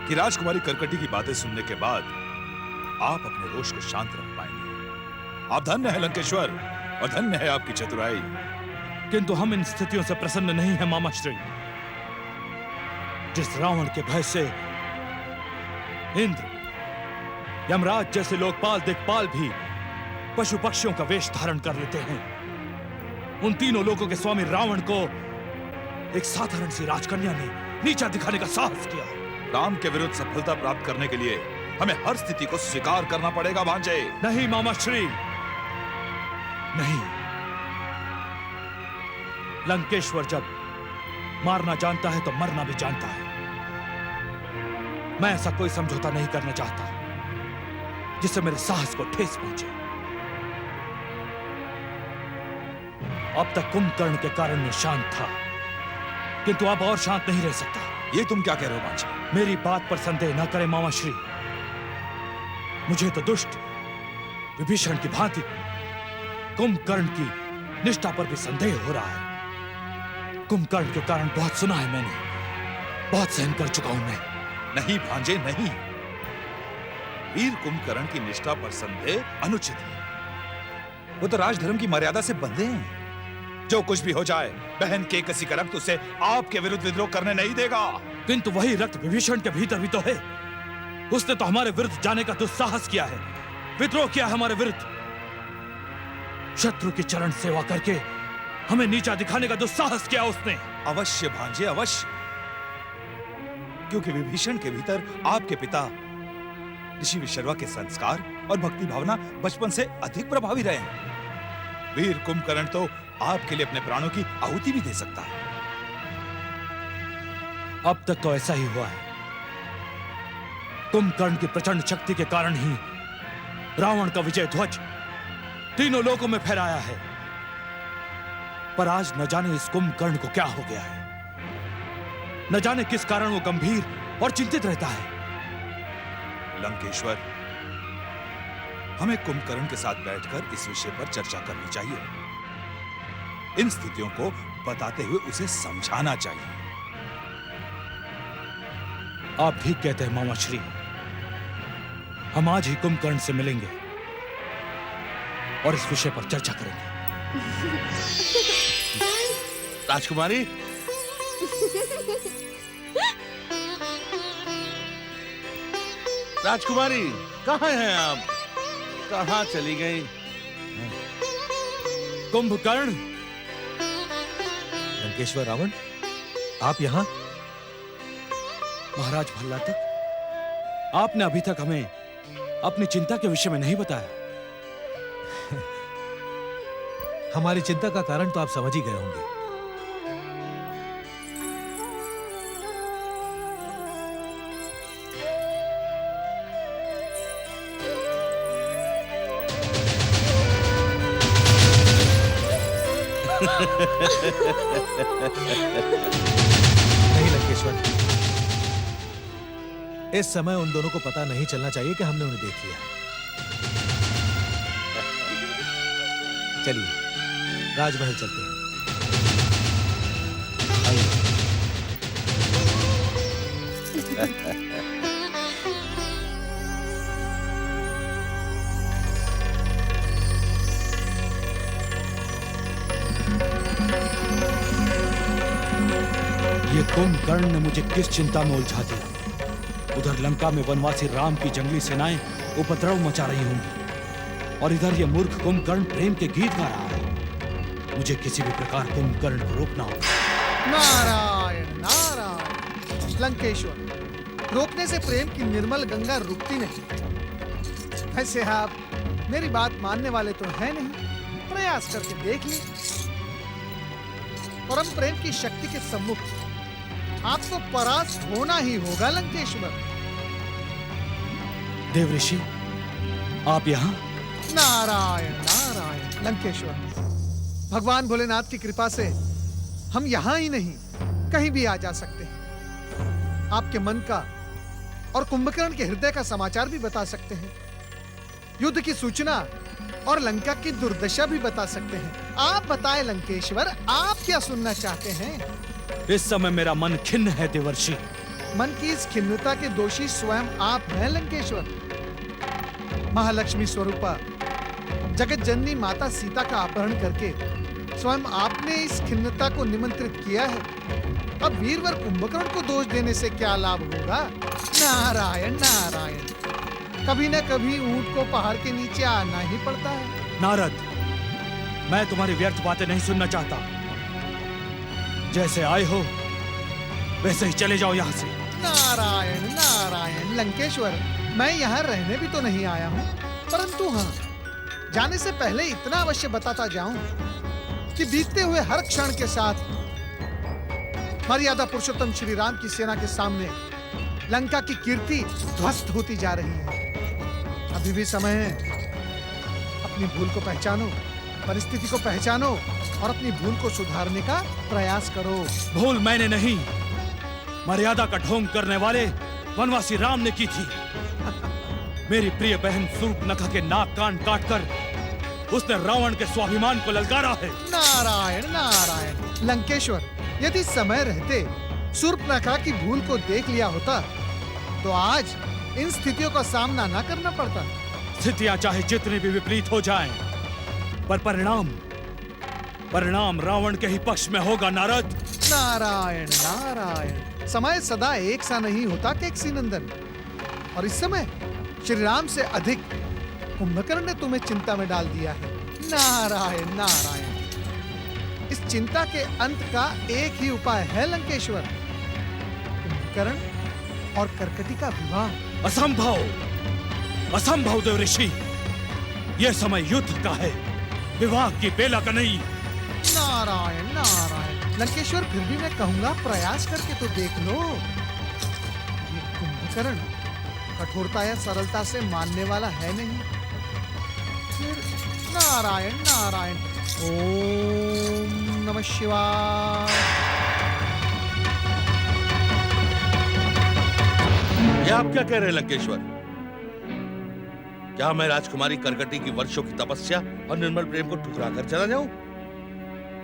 कि राजकुमारी करकटी की बातें सुनने के बाद आप अपने रोष को शांत रख पाएंगे। आप धन्य है लंकेश्वर, और धन्य है आपकी चतुराई। किंतु हम इन स्थितियों से प्रसन्न नहीं है मामा श्री। जिस रावण के भय से इंद्र, यमराज जैसे लोकपाल दिक्पाल भी पशु पक्षियों का वेश धारण कर लेते हैं, उन तीनों लोगों के स्वामी रावण को एक साधारण सी राजकन्या ने नीचा दिखाने का साहस किया। राम के विरुद्ध सफलता प्राप्त करने के लिए हमें हर स्थिति को स्वीकार करना पड़ेगा भांजे। नहीं मामा श्री, नहीं। लंकेश्वर जब मारना जानता है तो मरना भी जानता है। मैं ऐसा कोई समझौता नहीं करना चाहता जिससे मेरे साहस को ठेस पहुंचे। अब तक कुंभकर्ण के कारण में शांत था, किंतु अब और शांत नहीं रह सकता। ये तुम क्या कह रहे हो भांजे? मेरी बात पर संदेह न करें मामा श्री। मुझे तो दुष्ट विभीषण की भांति कुंभकर्ण की निष्ठा पर भी संदेह हो रहा है। कुंभकर्ण के कारण बहुत सुना है मैंने, बहुत सहन कर चुका हूं मैं। नहीं भांजे नहीं, वीर कुंभकर्ण की निष्ठा पर संदेह अनुचित है। वो तो राजधर्म की मर्यादा से बंधे हैं। जो कुछ भी हो जाए, बहन के किसी का रक्त उसे आपके विरुद्ध विद्रोह करने नहीं देगा। किंतु वही रक्त विभीषण के भीतर भी तो है। उसने तो हमारे विरुद्ध जाने का दुस्साहस किया है, विद्रोह किया हमारे विरुद्ध। शत्रु की चरण सेवा करके हमें नीचा दिखाने का दुस्साहस किया उसने। अवश्य भांजे अवश्य, क्योंकि विभीषण के भीतर आपके पिता ऋषि विशर्वा के संस्कार और भक्ति भावना बचपन से अधिक प्रभावी रहे हैं। वीर कुंभकर्ण तो आपके लिए अपने प्राणों की आहुति भी दे सकता है। अब तक तो ऐसा ही हुआ है। कुंभकर्ण की प्रचंड शक्ति के कारण ही रावण का विजय ध्वज तीनों लोकों में फहराया है। पर आज न जाने इस कुंभकर्ण को क्या हो गया है। न जाने किस कारण वो गंभीर और चिंतित रहता है। लंकेश्वर, हमें कुंभकर्ण के साथ बैठकर इस विषय पर चर्चा करनी चाहिए। इन स्थितियों को बताते हुए उसे समझाना चाहिए। आप ठीक कहते हैं मामा श्री। हम आज ही कुंभकर्ण से मिलेंगे और इस विषय पर चर्चा करेंगे। राजकुमारी, राजकुमारी कहाँ हैं आप? कहाँ चली गई? कुंभकर्ण, लंकेश्वर रावण, आप यहाँ? महाराज भल्ला तक आपने अभी तक हमें अपनी चिंता के विषय में नहीं बताया। हमारी चिंता का कारण तो आप समझ ही गए होंगे। नहीं लंकेश्वर, इस समय उन दोनों को पता नहीं चलना चाहिए कि हमने उन्हें देख लिया। चलिए राजमहल चलते हैं। ये कुंभकर्ण ने मुझे किस चिंता में उलझा दिया। उधर लंका में वनवासी राम की जंगली सेनाएं उपद्रव मचा रही होंगी और इधर ये मूर्ख कुंभकर्ण प्रेम के गीत गा रहा है। मुझे किसी भी प्रकार कुंभकर्ण को रोकना होगा। नारायण नारायण। लंकेश्वर, रोकने से प्रेम की निर्मल गंगा रुकती नहीं। वैसे आप मेरी बात मानने वाले तो है नहीं, प्रयास करके देख ली। परम प्रेम की शक्ति के सम्मुख आपको परास्त होना ही होगा लंकेश्वर। देव ऋषि, आप यहाँ? नारायण नारायण। लंकेश्वर, भगवान भोलेनाथ की कृपा से हम यहाँ ही नहीं, कहीं भी आ जा सकते हैं। आपके मन का और कुंभकर्ण के हृदय का समाचार भी बता सकते हैं, युद्ध की सूचना और लंका की दुर्दशा भी बता सकते हैं। आप बताएं लंकेश्वर, आप क्या सुनना चाहते हैं? इस समय मेरा मन खिन्न है देवर्षि। मन की इस खिन्नता के दोषी स्वयं आप हैं लंकेश्वर। महालक्ष्मी स्वरूपा जगत जननी माता सीता का अपहरण करके स्वयं आपने इस खिन्नता को निमंत्रित किया है। अब वीरवर कुंभकर्ण को दोष देने से क्या लाभ होगा? नारायण नारायण, कभी न कभी ऊंट को पहाड़ के नीचे आना ही पड़ता है। नारद, मैं तुम्हारी व्यर्थ बातें नहीं सुनना चाहता। जैसे आए हो वैसे ही चले जाओ यहाँ से। नारायण नारायण लंकेश्वर, मैं यहाँ रहने भी तो नहीं आया हूँ, परंतु हाँ, जाने से पहले इतना अवश्य बताता जाऊं कि बीतते हुए हर क्षण के साथ मर्यादा पुरुषोत्तम श्री राम की सेना के सामने लंका की कीर्ति ध्वस्त होती जा रही है। अभी भी समय है, अपनी भूल को पहचानो, परिस्थिति को पहचानो और अपनी भूल को सुधारने का प्रयास करो। भूल मैंने नहीं, मर्यादा का ढोंग करने वाले वनवासी राम ने की थी। मेरी प्रिय बहन शूर्पणखा के नाक कान काटकर उसने रावण के स्वाभिमान को ललकारा है। नारायण नारायण लंकेश्वर, यदि समय रहते शूर्पणखा की भूल को देख लिया होता तो आज इन स्थितियों का सामना न करना पड़ता। स्थितियां चाहे जितनी भी विपरीत हो जाएं, पर परिणाम रावण के ही पक्ष में होगा नारद। नारायण नारायण, समय सदा एक सा नहीं होता केकसी नंदन, और इस समय श्री राम से अधिक कुंभकर्ण ने तुम्हें चिंता में डाल दिया है। नारायण नारायण, इस चिंता के अंत का एक ही उपाय है लंकेश्वर, कुंभकर्ण और कर्कटी का विवाह। असंभव देवऋषि, यह समय युद्ध का है, विवाह की बेला का नहीं। नारायण नारायण लंकेश्वर, फिर भी मैं कहूंगा प्रयास करके तो देख लो। ये कुंभकर्ण कठोरता या सरलता से मानने वाला है नहीं। फिर नारायण नारायण, ओम नमः शिवाय। ये आप क्या कह रहे हैं लंकेश्वर? क्या मैं राजकुमारी कर्कटी की वर्षों की तपस्या और निर्मल प्रेम को ठुकरा कर चला जाऊं?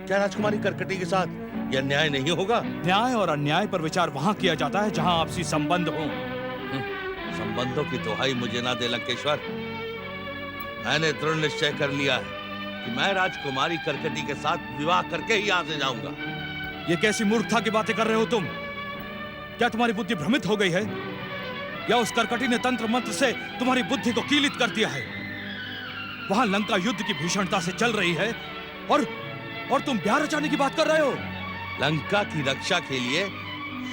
क्या राजकुमारी कर्कटी के साथ यह न्याय नहीं होगा? न्याय और अन्याय पर विचार वहां किया जाता है जहां आपसी संबंध हो। संबंधों की दुहाई मुझे ना दे लंकेश्वर। मैंने दृढ़ निश्चय कर लिया है कि मैं राजकुमारी कर्कटी के साथ विवाह करके ही यहाँ से जाऊंगा। ये कैसी मूर्खता की बातें कर रहे हो तुम? क्या तुम्हारी बुद्धि भ्रमित हो गई है, या उस कर्कटी ने तंत्र मंत्र से तुम्हारी बुद्धि को कीलित कर दिया है? वहां लंका युद्ध की भीषणता से चल रही है और तुम ब्याह रचाने की बात कर रहे हो। लंका की रक्षा के लिए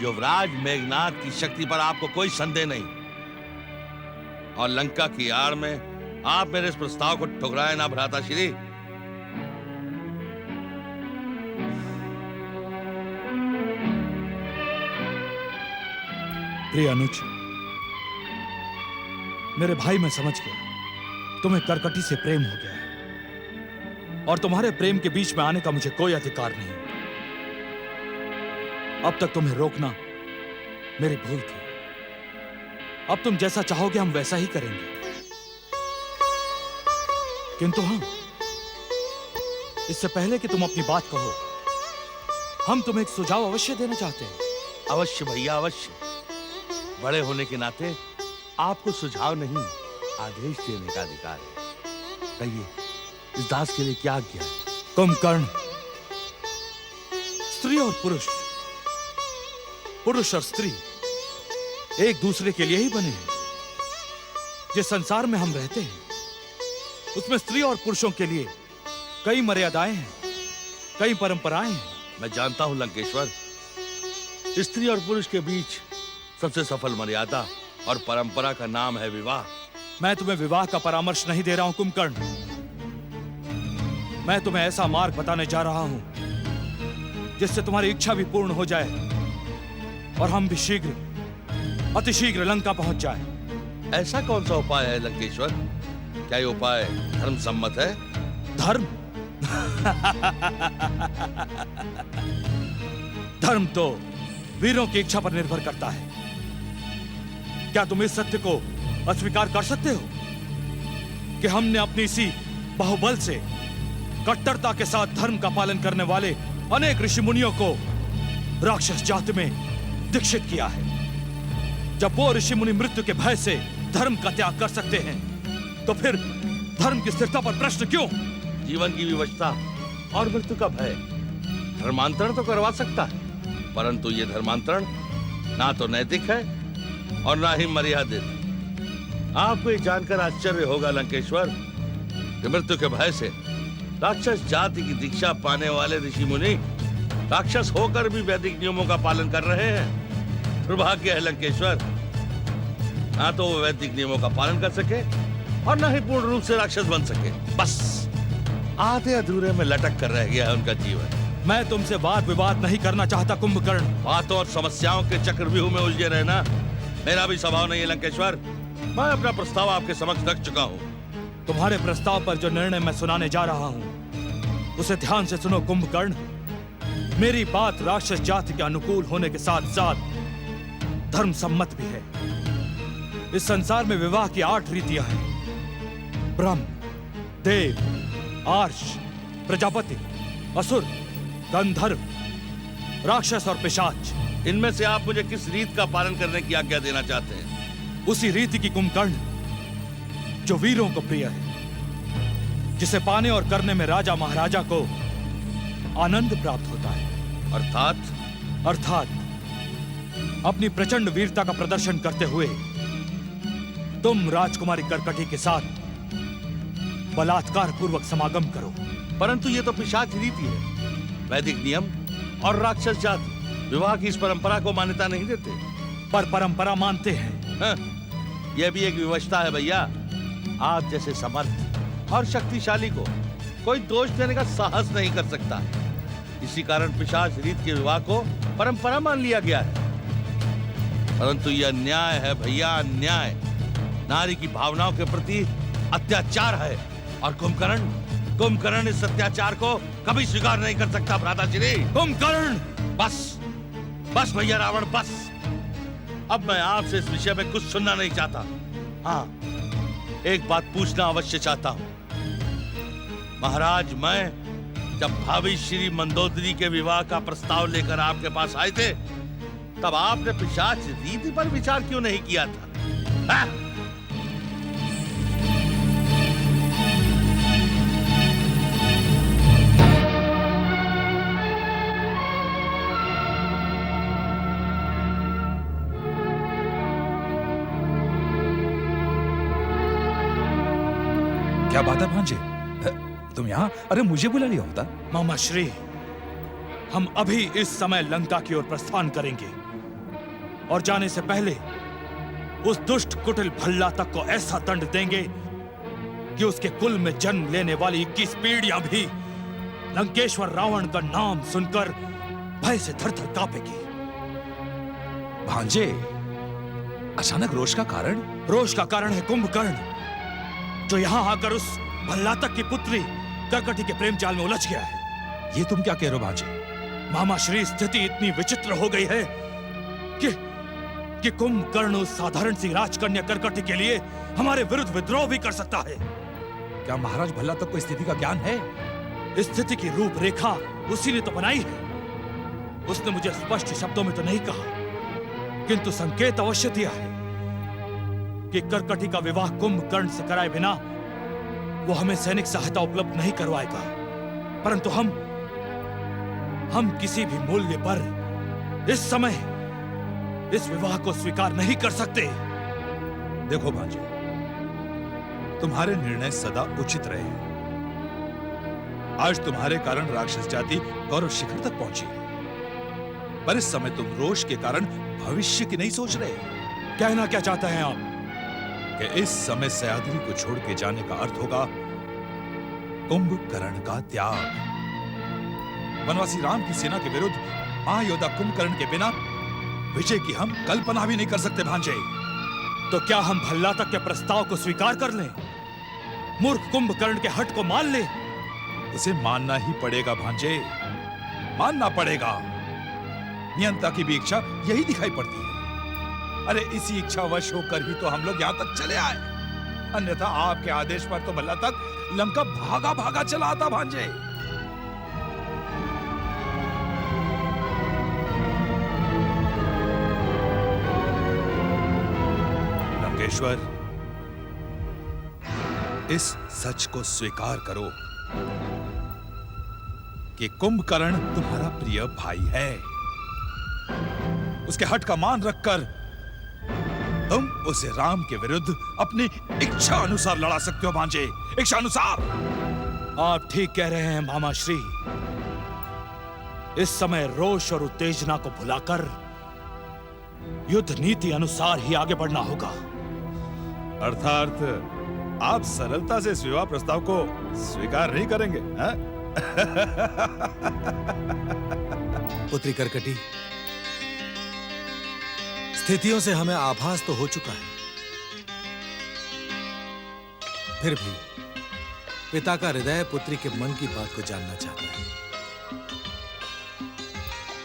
युवराज मेघनाद की शक्ति पर आपको कोई संदेह नहीं, और लंका की आड़ में आप मेरे इस प्रस्ताव को ठुकराए ना भ्राताश्री। प्रिय अनुज, मेरे भाई, मैं समझ गया तुम्हें कर्कटी से प्रेम हो गया है, और तुम्हारे प्रेम के बीच में आने का मुझे कोई अधिकार नहीं। अब तक तुम्हें रोकना मेरी भूल थी। अब तुम जैसा चाहोगे हम वैसा ही करेंगे। किंतु हाँ, इससे पहले कि तुम अपनी बात कहो, हम तुम्हें एक सुझाव अवश्य देना चाहते हैं। अवश्य भैया, अवश्य। बड़े होने के नाते आपको सुझाव नहीं, आदेश देने का अधिकार है। कहिए, इस दास के लिए क्या आज्ञा है? कुंभकर्ण, स्त्री और पुरुष, पुरुष और स्त्री एक दूसरे के लिए ही बने हैं। जिस संसार में हम रहते हैं उसमें स्त्री और पुरुषों के लिए कई मर्यादाएं हैं, कई परंपराएं हैं। मैं जानता हूं लंकेश्वर, स्त्री और पुरुष के बीच सबसे सफल मर्यादा और परंपरा का नाम है विवाह। मैं तुम्हें विवाह का परामर्श नहीं दे रहा हूं कुंभकर्ण। मैं तुम्हें ऐसा मार्ग बताने जा रहा हूं जिससे तुम्हारी इच्छा भी पूर्ण हो जाए और हम भी शीघ्र, अतिशीघ्र लंका पहुंच जाए। ऐसा कौन सा उपाय है लंकेश्वर? क्या ये उपाय धर्म सम्मत है? धर्म? धर्म तो वीरों की इच्छा पर निर्भर करता है। क्या तुम इस सत्य को अस्वीकार कर सकते हो कि हमने अपनी इसी बाहुबल से कट्टरता के साथ धर्म का पालन करने वाले अनेक ऋषि मुनियों को राक्षस जाति में दीक्षित किया है। जब वो ऋषि मुनि मृत्यु के भय से धर्म का त्याग कर सकते हैं, तो फिर धर्म की स्थिरता पर प्रश्न क्यों? जीवन की विवशता और मृत्यु का भय धर्मांतरण तो करवा सकता है, परंतु ये धर्मांतरण ना तो नैतिक है और ना ही मर्यादित। आपको ये जानकर आश्चर्य होगा लंकेश्वर कि मृत्यु के भय से राक्षस जाति की दीक्षा पाने वाले ऋषि मुनि राक्षस होकर भी वैदिक नियमों का पालन कर रहे हैं। दुर्भाग्य है लंकेश्वर, ना तो वो वैदिक नियमों का पालन कर सके और ना ही पूर्ण रूप से राक्षस बन सके। बस आधे अधूरे में लटक कर रह गया है उनका जीवन। मैं तुमसे वाद विवाद नहीं करना चाहता कुंभकर्ण। बातों और समस्याओं के चक्रव्यूह में उलझे रहना मेरा भी स्वभाव नहीं है लंकेश्वर। मैं अपना प्रस्ताव आपके समक्ष रख चुका हूँ। तुम्हारे प्रस्ताव पर जो निर्णय मैं सुनाने जा रहा हूँ उसे ध्यान से सुनो कुंभकर्ण। मेरी बात राक्षस जाति के अनुकूल होने के साथ साथ धर्म सम्मत भी है। इस संसार में विवाह की 8 रीतियां हैं। ब्रह्म, देव, आर्ष, प्रजापति, असुर, गंधर्व, राक्षस और पिशाच। इनमें से आप मुझे किस रीत का पालन करने की आज्ञा देना चाहते हैं? उसी रीति की कुंभकर्ण जो वीरों को प्रिय है, जिसे पाने और करने में राजा महाराजा को आनंद प्राप्त होता है। अर्थात अपनी प्रचंड वीरता का प्रदर्शन करते हुए तुम राजकुमारी कर्कटी के साथ बलात्कार पूर्वक समागम करो। परंतु ये तो पिशाच रीति है। वैदिक नियम और राक्षस जाति विवाह की इस परंपरा को मान्यता नहीं देते। पर परंपरा मानते हैं। यह भी एक विवशता है भैया। आप जैसे समर्थ और शक्तिशाली को कोई दोष देने का साहस नहीं कर सकता। इसी कारण पिशाच रीत के विवाह को परंपरा मान लिया गया है। परंतु यह अन्याय है भैया, अन्याय। नारी की भावनाओं के प्रति अत्याचार है और कुंभकर्ण इस अत्याचार को कभी स्वीकार नहीं कर सकता। भ्राताश्री कुंभकर्ण, बस भैया रावण, बस। अब मैं आपसे इस विषय में कुछ सुनना नहीं चाहता। हाँ, एक बात पूछना अवश्य चाहता हूँ। महाराज, मैं जब भाभी श्री मंदोदरी के विवाह का प्रस्ताव लेकर आपके पास आए थे, तब आपने पिशाच रीति पर विचार क्यों नहीं किया था? हाँ? क्या बात है भांजे, तुम यहाँ? अरे मुझे बुला लिया होता। मामा श्री, हम अभी इस समय लंका की ओर प्रस्थान करेंगे और जाने से पहले उस दुष्ट कुटिल भल्ला तक को ऐसा दंड देंगे कि उसके कुल में जन्म लेने वाली 21 पीढ़ियां भी लंकेश्वर रावण का नाम सुनकर भय से थर-थर कांपेगी। भांजे, अचानक रोष का कारण? रोष का कारण है कुंभकर्ण, जो यहाँ आकर उस भल्लातक की पुत्री कर्कटी के प्रेम जाल में उलझ गया है। ये तुम क्या कह रहे हो भांजे? मामा श्री, स्थिति इतनी विचित्र हो गई है कि कुंभकर्ण उस साधारण सी राजकन्या कर्कटी के लिए हमारे विरुद्ध विद्रोह भी कर सकता है। क्या महाराज भल्लातक को स्थिति का ज्ञान है? स्थिति की रूपरेखा उसी ने तो बनाई है। उसने मुझे स्पष्ट शब्दों में तो नहीं कहा, किंतु संकेत अवश्य दिया है कि कर्कटी का विवाह कुंभकर्ण से कराए बिना वो हमें सैनिक सहायता उपलब्ध नहीं करवाएगा। परंतु हम किसी भी मूल्य पर इस समय इस विवाह को स्वीकार नहीं कर सकते। देखो भांजे, तुम्हारे निर्णय सदा उचित रहे। आज तुम्हारे कारण राक्षस जाति गौरव शिखर तक पहुंची है, पर इस समय तुम रोष के कारण भविष्य की नहीं सोच रहे। कहना क्या चाहते हैं आप? कि इस समय सयाद्री को छोड़ के जाने का अर्थ होगा कुंभकर्ण का त्याग। वनवासी राम की सेना के विरुद्ध महायोद्धा कुंभकर्ण के बिना विजय की हम कल्पना भी नहीं कर सकते भांजे। तो क्या हम भल्लातक के प्रस्ताव को स्वीकार कर लें? मूर्ख कुंभकर्ण के हठ को मान लें? उसे मानना ही पड़ेगा भांजे, मानना पड़ेगा। नियंता की भी इच्छा यही दिखाई पड़ती है। अरे इसी इच्छावश होकर ही तो हम लोग यहाँ तक चले आए, अन्यथा आपके आदेश पर तो भल्लातक लंका भागा भागा चला आता भांजे। लंकेश्वर, इस सच को स्वीकार करो कि कुंभकर्ण तुम्हारा प्रिय भाई है। उसके हट का मान रखकर तुम उसे राम के विरुद्ध अपनी इच्छा अनुसार लड़ा सकते हो भांजे, इच्छा अनुसार। आप ठीक कह रहे हैं मामा श्री। इस समय रोष और उत्तेजना को भुलाकर युद्ध नीति अनुसार ही आगे बढ़ना होगा। अर्थात आप सरलता से इस विवाह प्रस्ताव को स्वीकार नहीं करेंगे, हैं? पुत्री करकटी, स्थितियों से हमें आभास तो हो चुका है, फिर भी पिता का हृदय पुत्री के मन की बात को जानना चाहता है।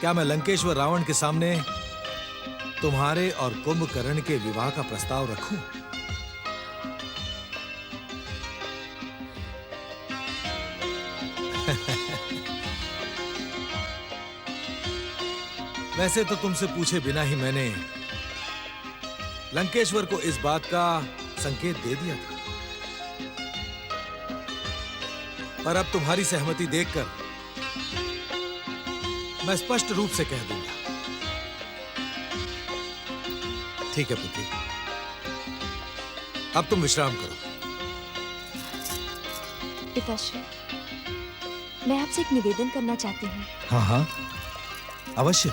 क्या मैं लंकेश्वर रावण के सामने तुम्हारे और कुंभकर्ण के विवाह का प्रस्ताव रखूं? वैसे तो तुमसे पूछे बिना ही मैंने लंकेश्वर को इस बात का संकेत दे दिया था, पर अब तुम्हारी सहमति देखकर मैं स्पष्ट रूप से कह दूंगा। ठीक है पुत्री, अब तुम विश्राम करो। पिताश्री, मैं आपसे एक निवेदन करना चाहती हूँ। हाँ हाँ, अवश्य।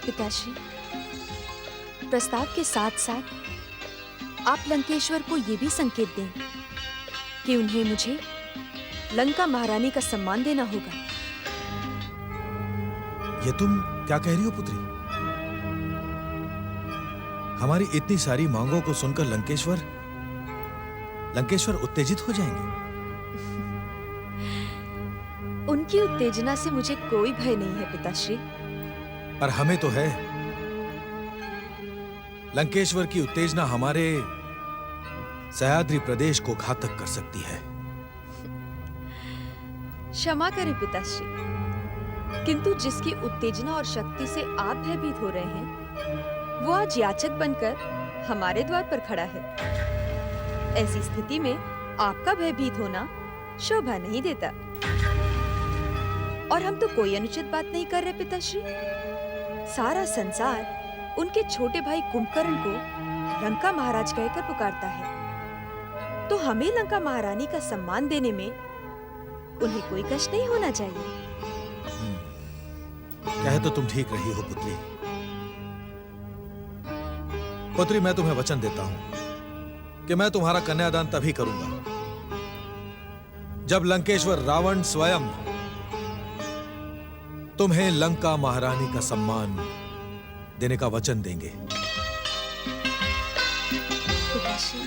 पिताश्री, प्रस्ताव के साथ साथ आप लंकेश्वर को यह भी संकेत दें कि उन्हें मुझे लंका महारानी का सम्मान देना होगा। ये तुम क्या कह रही हो पुत्री? हमारी इतनी सारी मांगों को सुनकर लंकेश्वर उत्तेजित हो जाएंगे। उनकी उत्तेजना से मुझे कोई भय नहीं है पिताश्री। पर हमें तो है। लंकेश्वर की उत्तेजना हमारे सह्याद्री प्रदेश को घातक कर सकती है। क्षमा करें पिताश्री, किंतु जिसकी उत्तेजना और शक्ति से आप भयभीत हो रहे हैं, वो आज याचक बनकर हमारे द्वार पर खड़ा है। ऐसी स्थिति में आपका भयभीत होना शोभा नहीं देता। और हम तो कोई अनुचित बात नहीं कर रहे पिताश्री। सारा संसार उनके छोटे भाई कुंभकर्ण को लंका महाराज कहकर पुकारता है, तो हमें लंका महारानी का सम्मान देने में उन्हें कोई कष्ट नहीं होना चाहिए। कहे तो तुम ठीक रही हो पुत्री। पुत्री, मैं तुम्हें वचन देता हूं कि मैं तुम्हारा कन्यादान तभी करूंगा जब लंकेश्वर रावण स्वयं तुम्हें लंका महारानी का सम्मान देने का वचन देंगे। पिताश्री,